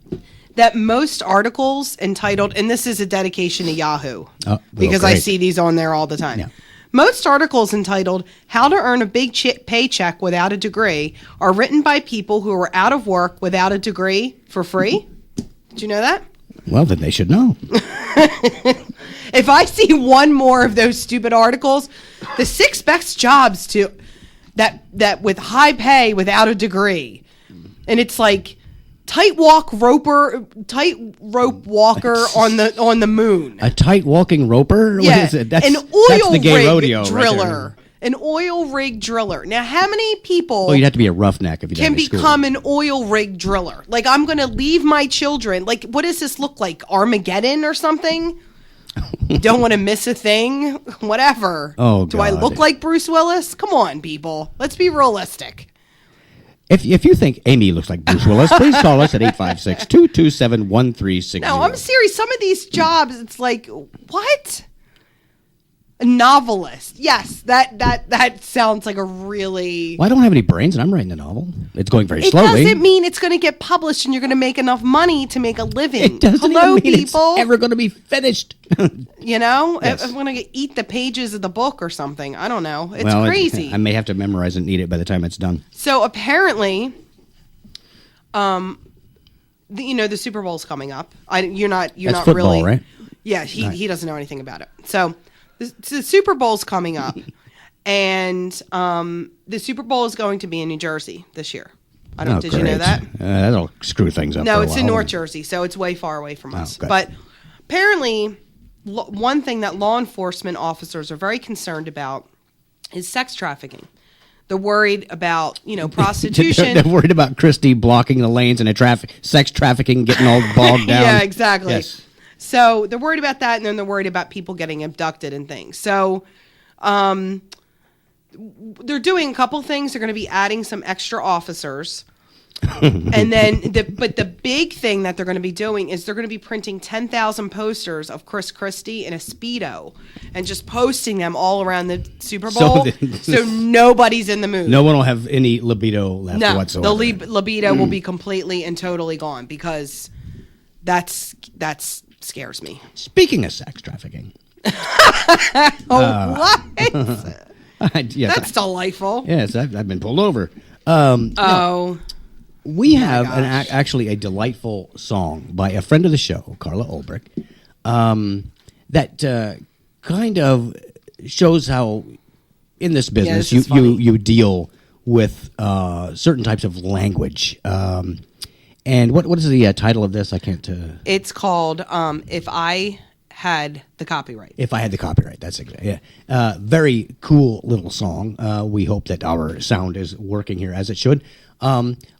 that most articles entitled, and this is a dedication to Yahoo, because I
great.
see these on there all the time.
Yeah.
Most articles entitled How to Earn a Big Paycheck Without a Degree are written by people who are out of work without a degree for free. Did you know that?
Well, then they should know.
If I see one more of those stupid articles, the 6 best jobs to that with high pay without a degree. And it's like tightrope walker on the moon.
A tight walking roper?
Yeah,
What is it? That's
an
that's
oil
the gay
rig
rodeo
driller.
Right
An oil rig driller. Now, how many people
well, you'd have to be a roughneck if you
can
didn't school.
become an oil rig driller? Like, I'm going to leave my children. Like, what does this look like? Armageddon or something? Don't want to miss a thing? Whatever.
Oh,
Do I
God.
look like Bruce Willis? Come on, people. Let's be realistic.
If you think Amy looks like Bruce Willis, please call us at 856-227-1360.
No, I'm serious. Some of these jobs, it's like, what? A novelist. Yes, that sounds like a really...
Well, I don't have any brains, and I'm writing a novel. It's going very
It
slowly.
doesn't mean it's going to get published and you're going to make enough money to make a living.
It doesn't
Hello,
even mean
people.
it's ever going to be finished.
You know,
Yes.
I'm going to eat the pages of the book or something. I don't know. It's
Well,
crazy.
I may have to memorize and eat it by the time it's done.
So apparently, the Super Bowl's coming up. You're not
That's
really
football, right?
Yeah, he doesn't know anything about it. So the Super Bowl's coming up, and the Super Bowl is going to be in New Jersey this year. Did you know
great.
that?
That'll screw things up.
No,
for a
it's in
while.
North Jersey, so it's way far away from us.
good.
But apparently, one thing that law enforcement officers are very concerned about is sex trafficking. They're worried about, prostitution.
They're worried about Christie blocking the lanes and sex trafficking getting all bogged down.
Yeah, exactly.
Yes.
So they're worried about that, and then they're worried about people getting abducted and things. So they're doing a couple things. They're going to be adding some extra officers. And then, but the big thing that they're going to be doing is they're going to be printing 10,000 posters of Chris Christie in a Speedo and just posting them all around the Super Bowl. So nobody's in the mood.
No one will have any libido left
No,
whatsoever.
the libido will be completely and totally gone because that's scares me.
Speaking of sex trafficking.
What?
Yes,
That's delightful.
yes, I've been pulled over. We have actually a delightful song by a friend of the show, Carla Ulbrich, that kind of shows how in this business
this is funny.
you deal with certain types of language. And what is the title of this? I can't.
It's called If I Had the Copyright.
If I had the copyright, that's exactly. Yeah, very cool little song. We hope that our sound is working here as it should.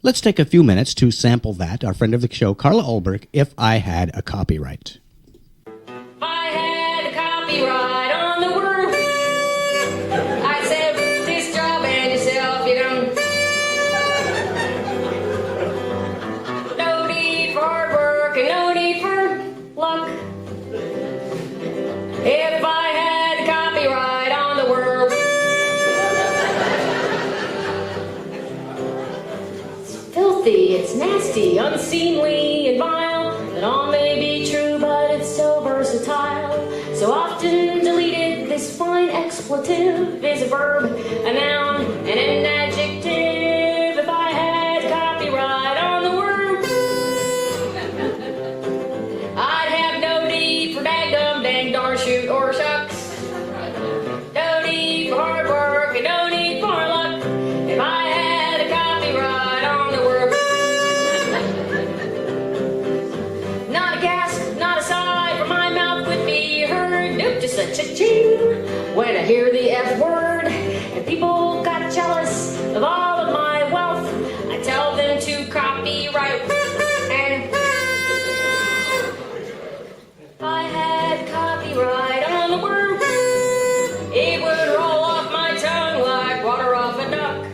Let's take a few minutes to sample that. Our friend of the show, Carla Ulbrich, If I Had a Copyright.
If I had a copyright on the world, I'd say this job and yourself, no need for hard work and no need for luck. If I had a copyright on the world, it's filthy, it's nasty, unseemly, and vile. That all may be true, but it's so versatile. So often deleted, this fine expletive is a verb, a noun, and an adjective. ching when I hear the F word. And people got jealous of all of my wealth. I tell them to copyright. And if I had copyright on the word, it would roll off my tongue like water off a duck.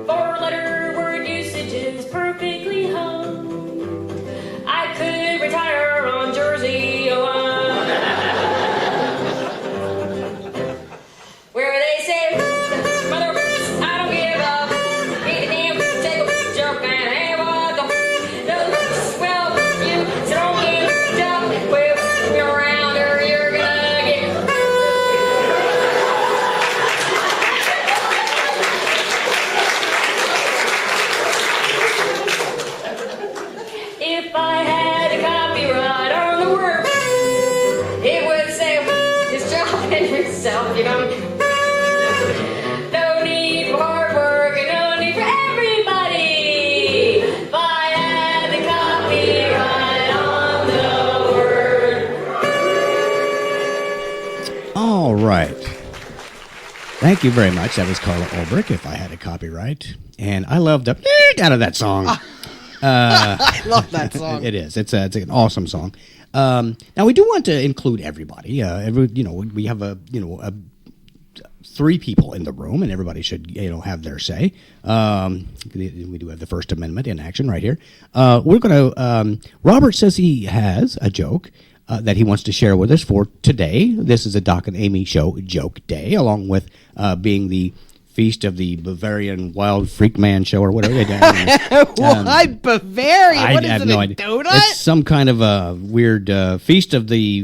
Four-letter word usage is perfectly hung. I could retire on Jersey where they say, mother, I don't give up. Eat a damn, take a joke, and have a go. Well, you don't get up. Well, you're around or you're gonna get. If I had a copyright on the word, it would say, just job and yourself, you know. No need for hard work and no need for everybody. If I had the copyright on the word.
All right. Thank you very much. That was Carla Ulbrich, If I Had a Copyright. And I love the out of that song.
I love that song.
It is. It's an awesome song. Now we do want to include everybody. We have three people in the room, and everybody should have their say. We do have the First Amendment in action right here. We're going to. Robert says he has a joke that he wants to share with us for today. This is a Doc and Amy show joke day, along with being the Feast of the Bavarian Wild Freak Man show or whatever they do.
What? Bavarian? What is
have
it,
no
a
idea.
donut?
It's some kind of a weird Feast of the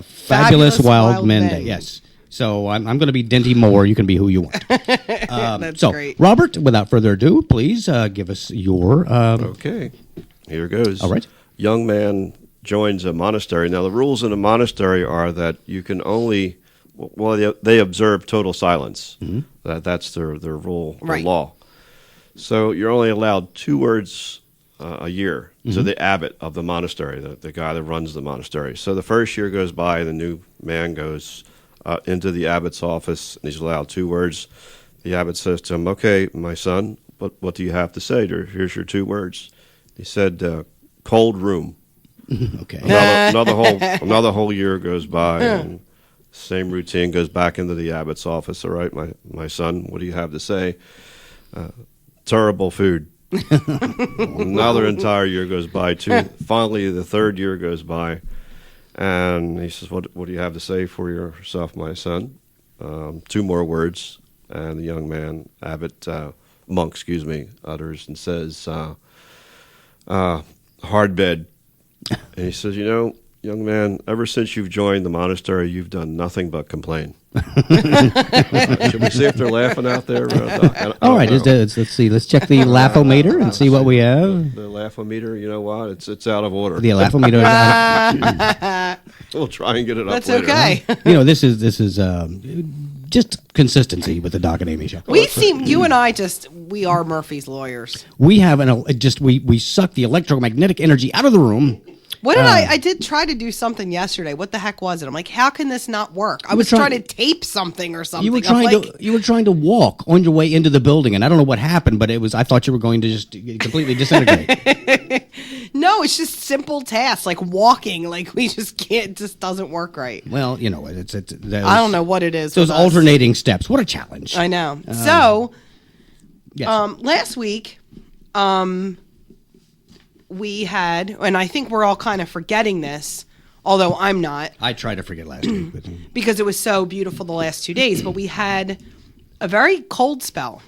Fabulous Wild Men Day. Yes. So I'm going to be Dinty Moore. You can be who you want.
That's great.
Robert, without further ado, please give us your...
Okay, here goes.
All right.
Young man joins a monastery. Now, the rules in a monastery are that you can only... Well, they observe total silence. Mm-hmm. That's their rule,
right.
Their law. So you're only allowed 2 words a year to the abbot of the monastery, the guy that runs the monastery. So the first year goes by, the new man goes into the abbot's office, and he's allowed 2 words. The abbot says to him, "Okay, my son, what do you have to say? Here's your 2 words." He said, "Cold room."
Okay.
Another whole year goes by, and same routine goes back into the abbot's office. "All right, my son, what do you have to say?" "Terrible food." Another entire year goes by. Finally, the 3rd year goes by, and he says, "What do you have to say for yourself, my son?" 2 more words, and the young man, monk, utters and says, "Hard bed." And he says, "Young man, ever since you've joined the monastery, you've done nothing but complain." Should we see if they're laughing out there?
All right, let's see. Let's check the laugh-o-meter and see what we have.
The laugh-o-meter, you know what? It's out of order.
The laugh-o-meter.
We'll try and get it up
That's
later.
okay.
This is just consistency with the Doc and Amy show.
You and I we are Murphy's lawyers.
We have we suck the electromagnetic energy out of the room.
What did I did try to do something yesterday. What the heck was it? I'm like, how can this not work? I was trying to tape something or something.
You were trying to walk on your way into the building, and I don't know what happened, but I thought you were going to just completely disintegrate.
No, it's just simple tasks like walking. Like we just can't. It just doesn't work right.
Well, it's
I don't know what it is.
Those alternating steps. What a challenge!
I know. So,
yes.
Last week, we had, and I think we're all kind of forgetting this, although I'm not.
I tried to forget last week.
Because it was so beautiful the last 2 days, but we had a very cold spell.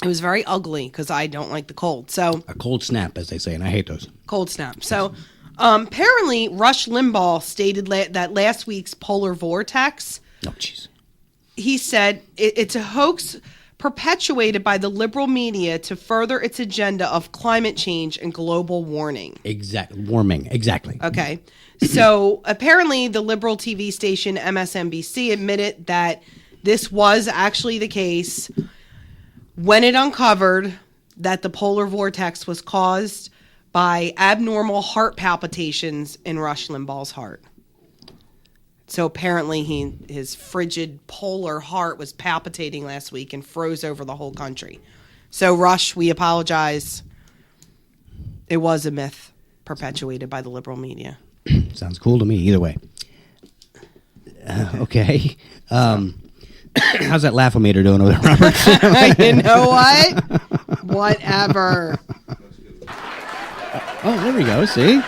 It was very ugly because I don't like the cold. So
a cold snap, as they say, and I hate those.
Cold snap. So apparently Rush Limbaugh stated that last week's polar vortex.
Oh, jeez.
He said it's a hoax perpetuated by the liberal media to further its agenda of climate change and global warming.
Exactly.
Okay. So apparently the liberal TV station MSNBC admitted that this was actually the case when it uncovered that the polar vortex was caused by abnormal heart palpitations in Rush Limbaugh's heart. So apparently his frigid polar heart was palpitating last week and froze over the whole country. So Rush, we apologize. It was a myth perpetuated by the liberal media.
Sounds cool to me, either way. Okay. How's that laugh-o-meter doing over there, Robert?
You know what? Whatever.
Oh, there we go. See?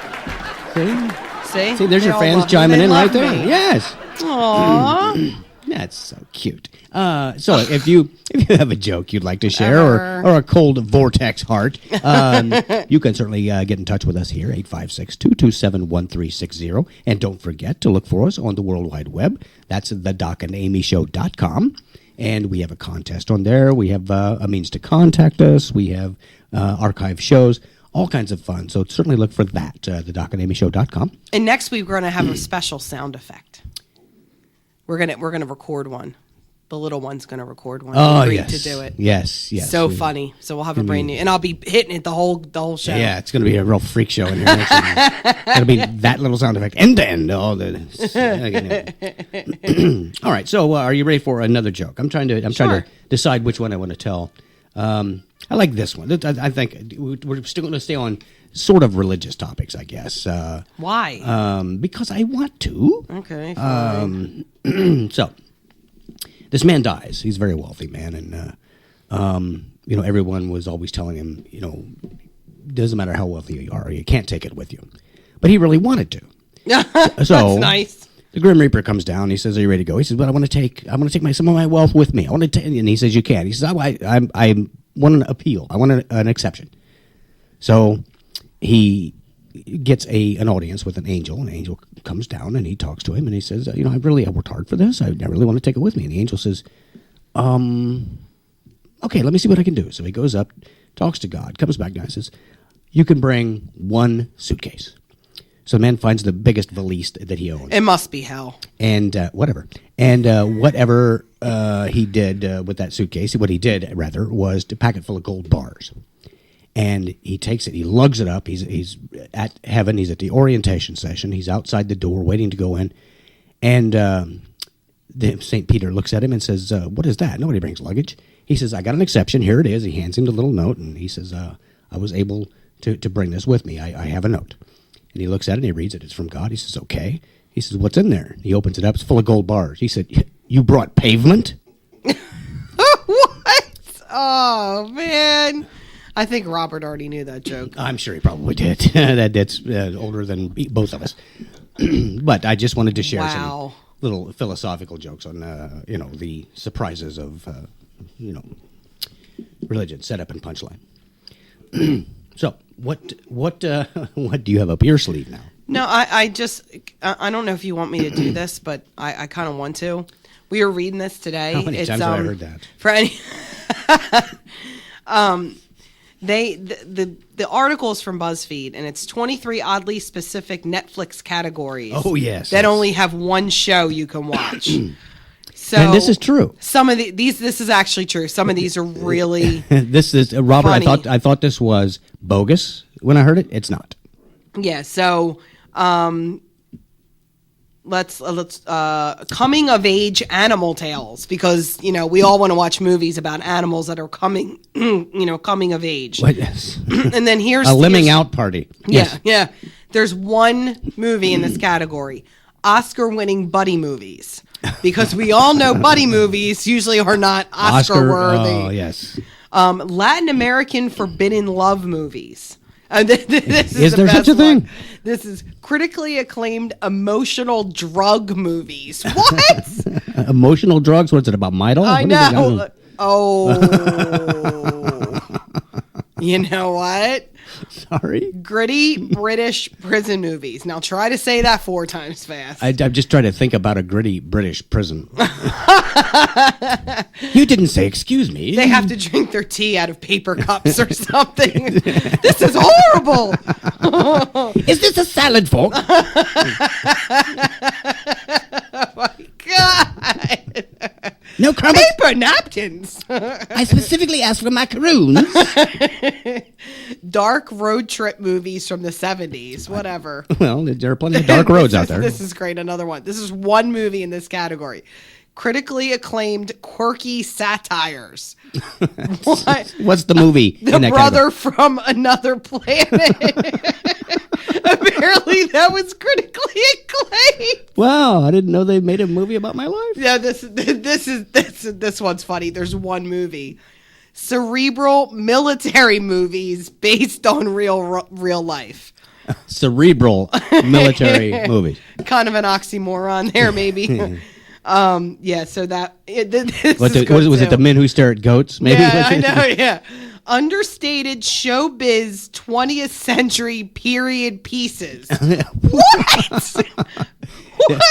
See, there's
They
your
all
fans
love
chiming
me. They
in right
love
there.
me.
Yes.
Aww.
That's so cute. So if you have a joke you'd like to share or a cold vortex heart, you can certainly get in touch with us here, 856-227-1360. And don't forget to look for us on the World Wide Web. That's thedocandamyshow.com. And we have a contest on there. We have a means to contact us. We have archive shows, all kinds of fun. So certainly look for that, thedocandamyshow.com.
And next week we're gonna have a special sound effect. We're gonna record one. The little one's gonna record one.
Oh,
He agreed
yes.
to do it.
Yes.
So funny. So we'll have a brand new, and I'll be hitting it the whole show.
Yeah, it's going to be a real freak show in here. It'll be that little sound effect, end to end. All right. So, are you ready for another joke? I'm trying to decide which one I want to tell. I like this one. I think we're still going to stay on sort of religious topics, I guess.
Why?
Because I want to.
Okay. Fine.
So, this man dies. He's a very wealthy man, and everyone was always telling him, doesn't matter how wealthy you are, you can't take it with you. But he really wanted to.
That's nice.
The Grim Reaper comes down. He says, "Are you ready to go?" He says, "But I want to take some of my wealth with me. I want to." And he says, "You can't." He says, "I want an appeal. I want an exception." So he gets an audience with an angel. An angel comes down and he talks to him and he says, I worked hard for this. I really want to take it with me. And the angel says, okay, let me see what I can do. So he goes up, talks to God, comes back down and says, you can bring one suitcase. So the man finds the biggest valise that he owns.
It must be hell.
And whatever. And whatever he did with that suitcase, what he did, rather, was to pack it full of gold bars. And he takes it, he lugs it up. He's at heaven. He's at the orientation session. He's outside the door waiting to go in. And St. Peter looks at him and says, what is that? Nobody brings luggage. He says, I got an exception. Here it is. He hands him the little note. And he says, I was able to bring this with me. I have a note. And he looks at it and he reads it. It's from God. He says, okay. He says, what's in there? He opens it up. It's full of gold bars. He said, you brought pavement?
What? Oh, man. I think Robert already knew that joke.
I'm sure he probably did. That's older than both of us. But I just wanted to share some little philosophical jokes on, the surprises of, religion, setup and punchline. So, what do you have up your sleeve now?
No, I don't know if you want me to do this, but I kind of want to. We were reading this today.
How many times have I heard that?
For any, the article is from BuzzFeed, and it's 23 oddly specific Netflix categories.
Oh yes,
that only have one show you can watch. So,
and this is true.
Some of this is actually true. Some of these are really.
This is Robert.
Funny.
I thought this was bogus when I heard it. It's not.
Yeah. So, let's coming of age animal tales, because we all want to watch movies about animals that are coming of age.
What? Yes.
And then here's
a lemming out party. Yes.
Yeah. There's one movie in this category, Oscar-winning buddy movies, because we all know buddy movies usually are not Oscar-worthy.
Oh yes.
Latin American forbidden love movies. This
is there such a thing?
This is critically acclaimed emotional drug movies. What?
Emotional drugs? What's it about? Midol?
I know. Oh. You know what?
Sorry?
Gritty British prison movies. Now try to say that 4 times fast.
I'm just trying to think about a gritty British prison. You didn't say excuse me.
They have to drink their tea out of paper cups or something. This is horrible.
Is this a salad fork?
Oh my God.
No crumbles?
Paper napkins.
I specifically asked for macaroons.
dark road trip movies from the 70s. Whatever.
Well, there are plenty of dark roads out there.
This is great. Another one. This is one movie in this category. Critically acclaimed quirky satires. What?
What's the movie?
The
in that
Brother
category?
from Another Planet. Apparently, that was critically acclaimed.
Wow, I didn't know they made a movie about my life.
Yeah, this one's funny. There's one movie, cerebral military movies based on real life.
Cerebral military movies.
Kind of an oxymoron there, maybe. Yeah. So that
Was it the men who stare at goats? Maybe.
Yeah, I know. Yeah. Understated showbiz 20th century period pieces. What?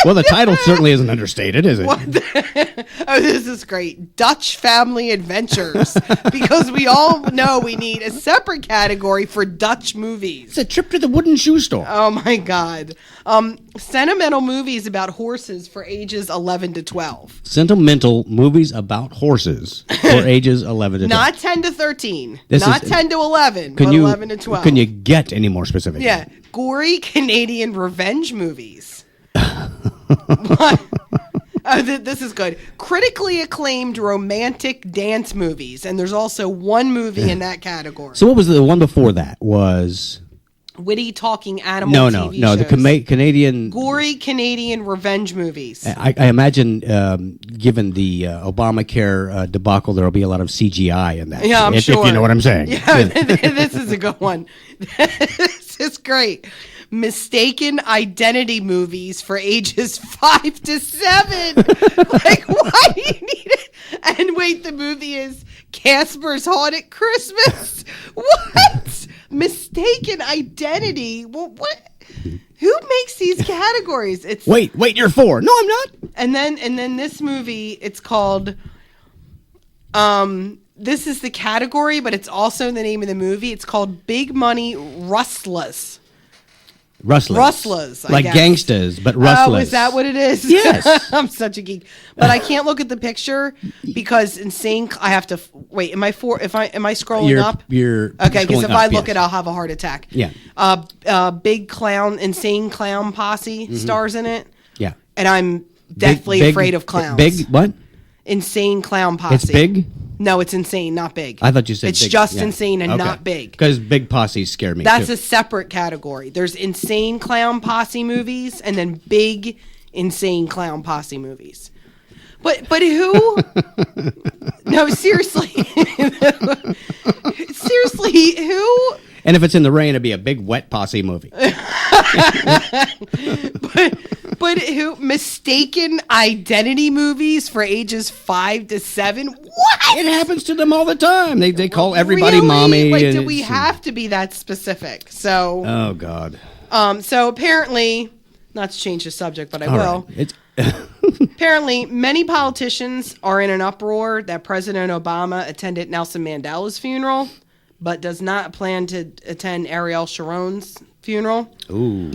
Well, the title certainly isn't understated, is it?
Oh, this is great. Dutch Family Adventures. Because we all know we need a separate category for Dutch movies.
It's a trip to the wooden shoe store.
Oh, my God. Sentimental movies about horses for ages 11 to 12.
Sentimental movies about horses for ages 11 to 12.
Not 10 to 13. Not 10 to 11, but 11 to 12.
Can you get any more specific?
Yeah. Gory Canadian revenge movies. What? Oh, this is good. Critically acclaimed romantic dance movies, and there's also one movie in that category.
So what was the one before that? Was
witty talking animal TV
no,
shows.
the Canadian
gory Canadian revenge movies.
I imagine, given the Obamacare debacle, there will be a lot of CGI in that.
Yeah, I'm sure.
If you know what I'm saying.
Yeah, this is a good one. This is great. Mistaken identity movies for ages 5 to 7. Like, why do you need it? And wait, the movie is Casper's Haunted Christmas. What? Mistaken identity? Well, what? Who makes these categories? It's
wait, you're 4. No, I'm not.
And then this movie, it's called. This is the category, but it's also the name of the movie. It's called Big Money Rustlers.
Rustlers.
I
Like
guess.
Gangsters, but rustlers.
Oh, is that what it is?
Yes.
I'm such a geek. But I can't look at the picture because in sync I have to wait. Am I scrolling up?
You're
okay, because if
scrolling
I
up,
look
yes.
it, I'll have a heart attack.
Yeah.
Big clown, insane clown posse stars in it.
Yeah.
And I'm deathly afraid of clowns.
Big what?
Insane clown posse.
It's big?
No, it's insane, not big.
I thought you said
it's
big.
just
Yeah.
insane and
Okay.
not big.
Because big posses scare me.
That's
too.
a separate category. There's insane clown posse movies and then big insane clown posse movies. But who? No, seriously. Seriously, who?
And if it's in the rain, it'd be a big wet posse movie.
But who? Mistaken identity movies for ages 5 to 7? What?
It happens to them all the time. They call everybody
Really?
mommy.
Like,
and
do we
it's-
have to be that specific? So,
Oh God.
so apparently, not to change the subject, but I
All
will.
right. It's
Apparently, many politicians are in an uproar that President Obama attended Nelson Mandela's funeral, but does not plan to attend Ariel Sharon's funeral.
ooh.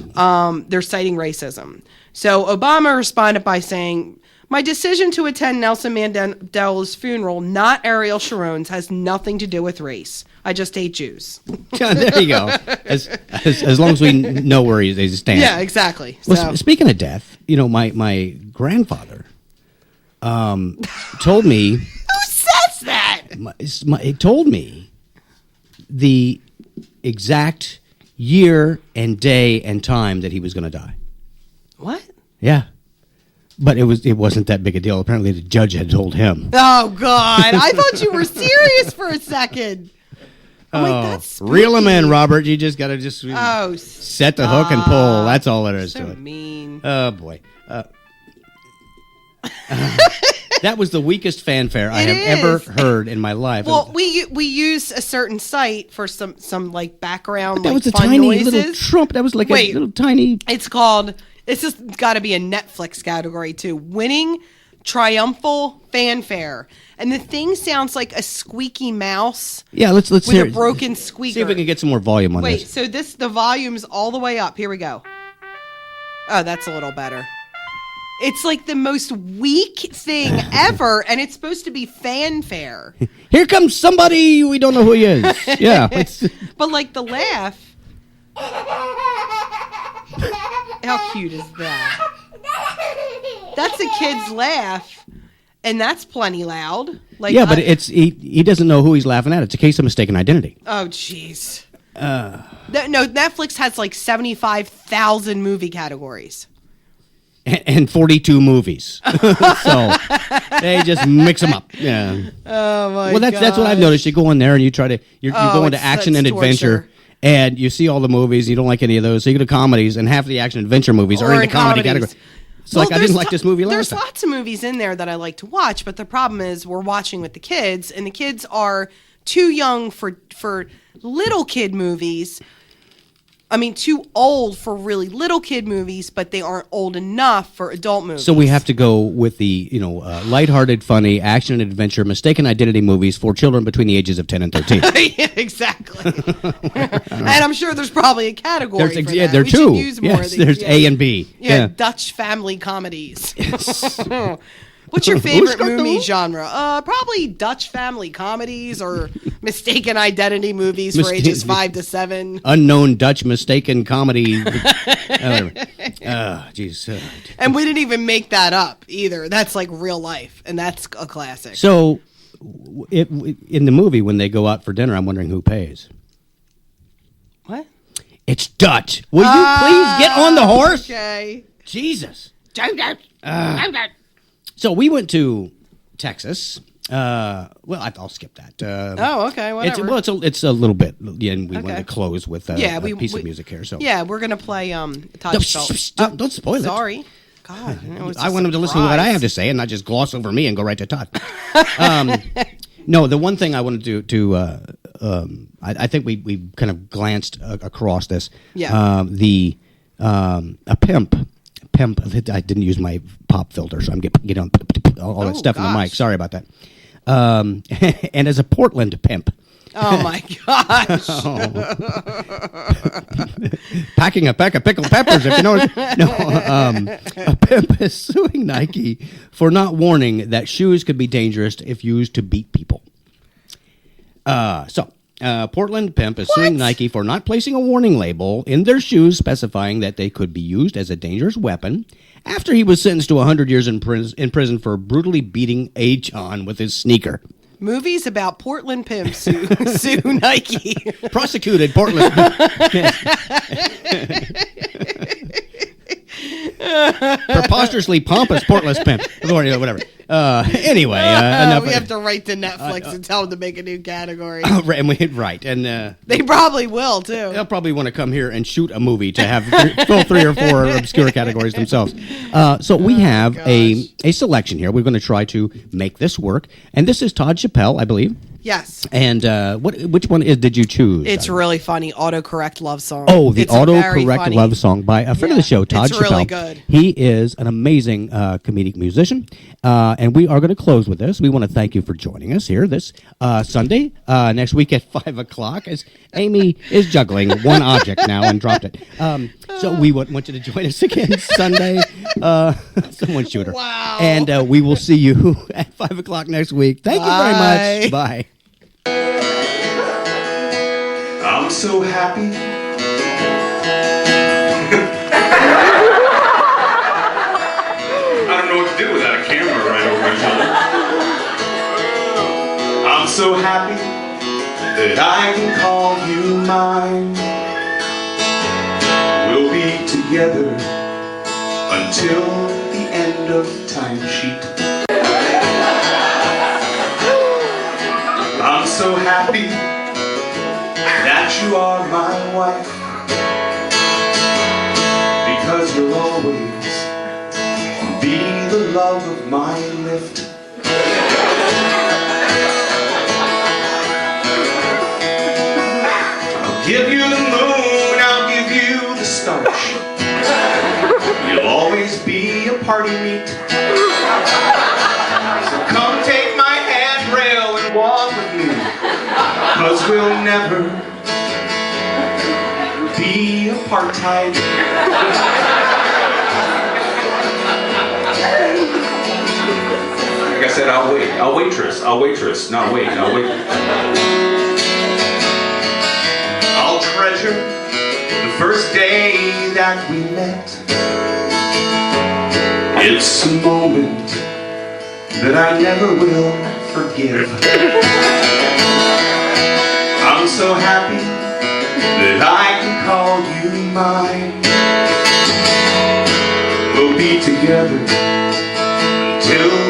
They're citing racism. So Obama responded by saying, "My decision to attend Nelson Mandela's funeral, not Ariel Sharon's, has nothing to do with race. I just hate Jews."
There you go. As long as we know where he stands.
Yeah, exactly.
Well,
So,
speaking of death, my grandfather told me.
who says that?
It told me the exact year and day and time that he was going to die.
What?
Yeah, but it wasn't that big a deal. Apparently, the judge had told him.
Oh, God. I thought you were serious for a second. I'm like, that's
Reel him in,
spooky.
Robert. You just got to just
Oh,
set the hook and pull. That's all there is
so
to it.
mean.
Oh boy. That was the weakest fanfare I
It
have ever
is.
heard in my life.
Well, we use a certain site for some like background
that
like
was a
fun
tiny
noises.
little Trump. That was like
Wait.
a little tiny.
It's called. It's just got to be a Netflix category too. Winning triumphal fanfare, and the thing sounds like a squeaky mouse
Yeah, let's
with
hear
a broken squeaker.
See if we can get some more volume on
Wait,
this.
so the volume's all the way up. Here we go. Oh, that's a little better. It's like the most weak thing ever, and it's supposed to be fanfare.
Here comes somebody we don't know who he is. Yeah.
But like the laugh. How cute is that? That's a kid's laugh, and that's plenty loud. Like
yeah, but he doesn't know who he's laughing at. It's a case of mistaken identity.
Oh, jeez. No, Netflix has like 75,000 movie categories.
And 42 movies. So they just mix them up. Yeah.
Oh my god.
Well, that's what I've noticed. You go in there and you try to you go into action and adventure, and you see all the movies. You don't like any of those, so you go to comedies, and half of the action adventure movies are in the comedy category. So I didn't like this movie last time.
There's lots of movies in there that I like to watch, but the problem is we're watching with the kids, and the kids are too young for little kid movies. I mean, too old for really little kid movies, but they aren't old enough for adult movies.
So we have to go with the, lighthearted, funny, action and adventure, mistaken identity movies for children between the ages of 10 and 13.
Yeah, exactly. And I'm sure there's probably a category for that.
Yeah, there are two. Yes, there's A and B.
Yeah, Dutch family comedies. What's your favorite movie genre? Probably Dutch family comedies or mistaken identity movies for ages 5 to 7.
Unknown Dutch mistaken comedy.
And we didn't even make that up either. That's like real life, and that's a classic.
So, in the movie, when they go out for dinner, I'm wondering who pays.
What?
It's Dutch. Will you please get on the horse?
Okay.
Jesus. So we went to Texas. I'll skip that.
Okay, whatever.
It's a little bit. Yeah, and we want to close with a piece of music here. So
we're gonna play Touch.
Don't spoil it.
Sorry. God,
I want them to listen to what I have to say and not just gloss over me and go right to Todd. No, the one thing I wanted to I think we kind of glanced across this.
Yeah.
A pimp. I didn't use my pop filter, so I'm getting on all that stuff in the mic. Sorry about that. And as a Portland pimp.
Oh my gosh!
Packing a peck of pickled peppers, if you know. A pimp is suing Nike for not warning that shoes could be dangerous if used to beat people. Portland pimp is suing Nike for not placing a warning label in their shoes specifying that they could be used as a dangerous weapon after he was sentenced to 100 years in prison for brutally beating a John with his sneaker.
Movies about Portland pimps sue Nike.
Prosecuted Portland. Preposterously pompous Portland pimp. Whatever. Anyway, enough.
We have to write to Netflix and tell them to make a new category.
Right, and
they probably will too.
They'll probably want to come here and shoot a movie to have fill 3 or 4 obscure categories themselves. So we have a selection here. We're going to try to make this work, and this is Todd Chappelle, I believe.
Yes.
And which one did you choose?
It's really funny. Autocorrect love song.
Oh, the autocorrect love song by a friend of the show, Todd Chappelle.
It's really good.
He is an amazing comedic musician, and we are going to close with this. We want to thank you for joining us here this Sunday, next week at 5 o'clock, as Amy is juggling one object now and dropped it. So we want you to join us again Sunday. Someone shoot her.
Wow.
And we will see you at 5 o'clock next week. Thank you very much. Bye.
I'm so happy. I don't know what to do without a camera right over my shoulder. I'm so happy that I can call you mine. We'll be together until the end of time sheet. I'm so happy that you are my wife, because you'll always be the love of my lift. I'll give you the moon, I'll give you the stars. You'll always be a party meet. So come take my handrail and walk with me, 'cause we'll never be apartheid. said, I'll wait. I'll waitress. I'll waitress. Not wait. I'll wait. I'll treasure the first day that we met. It's a moment that I never will forgive. I'm so happy that I can call you mine. We'll be together till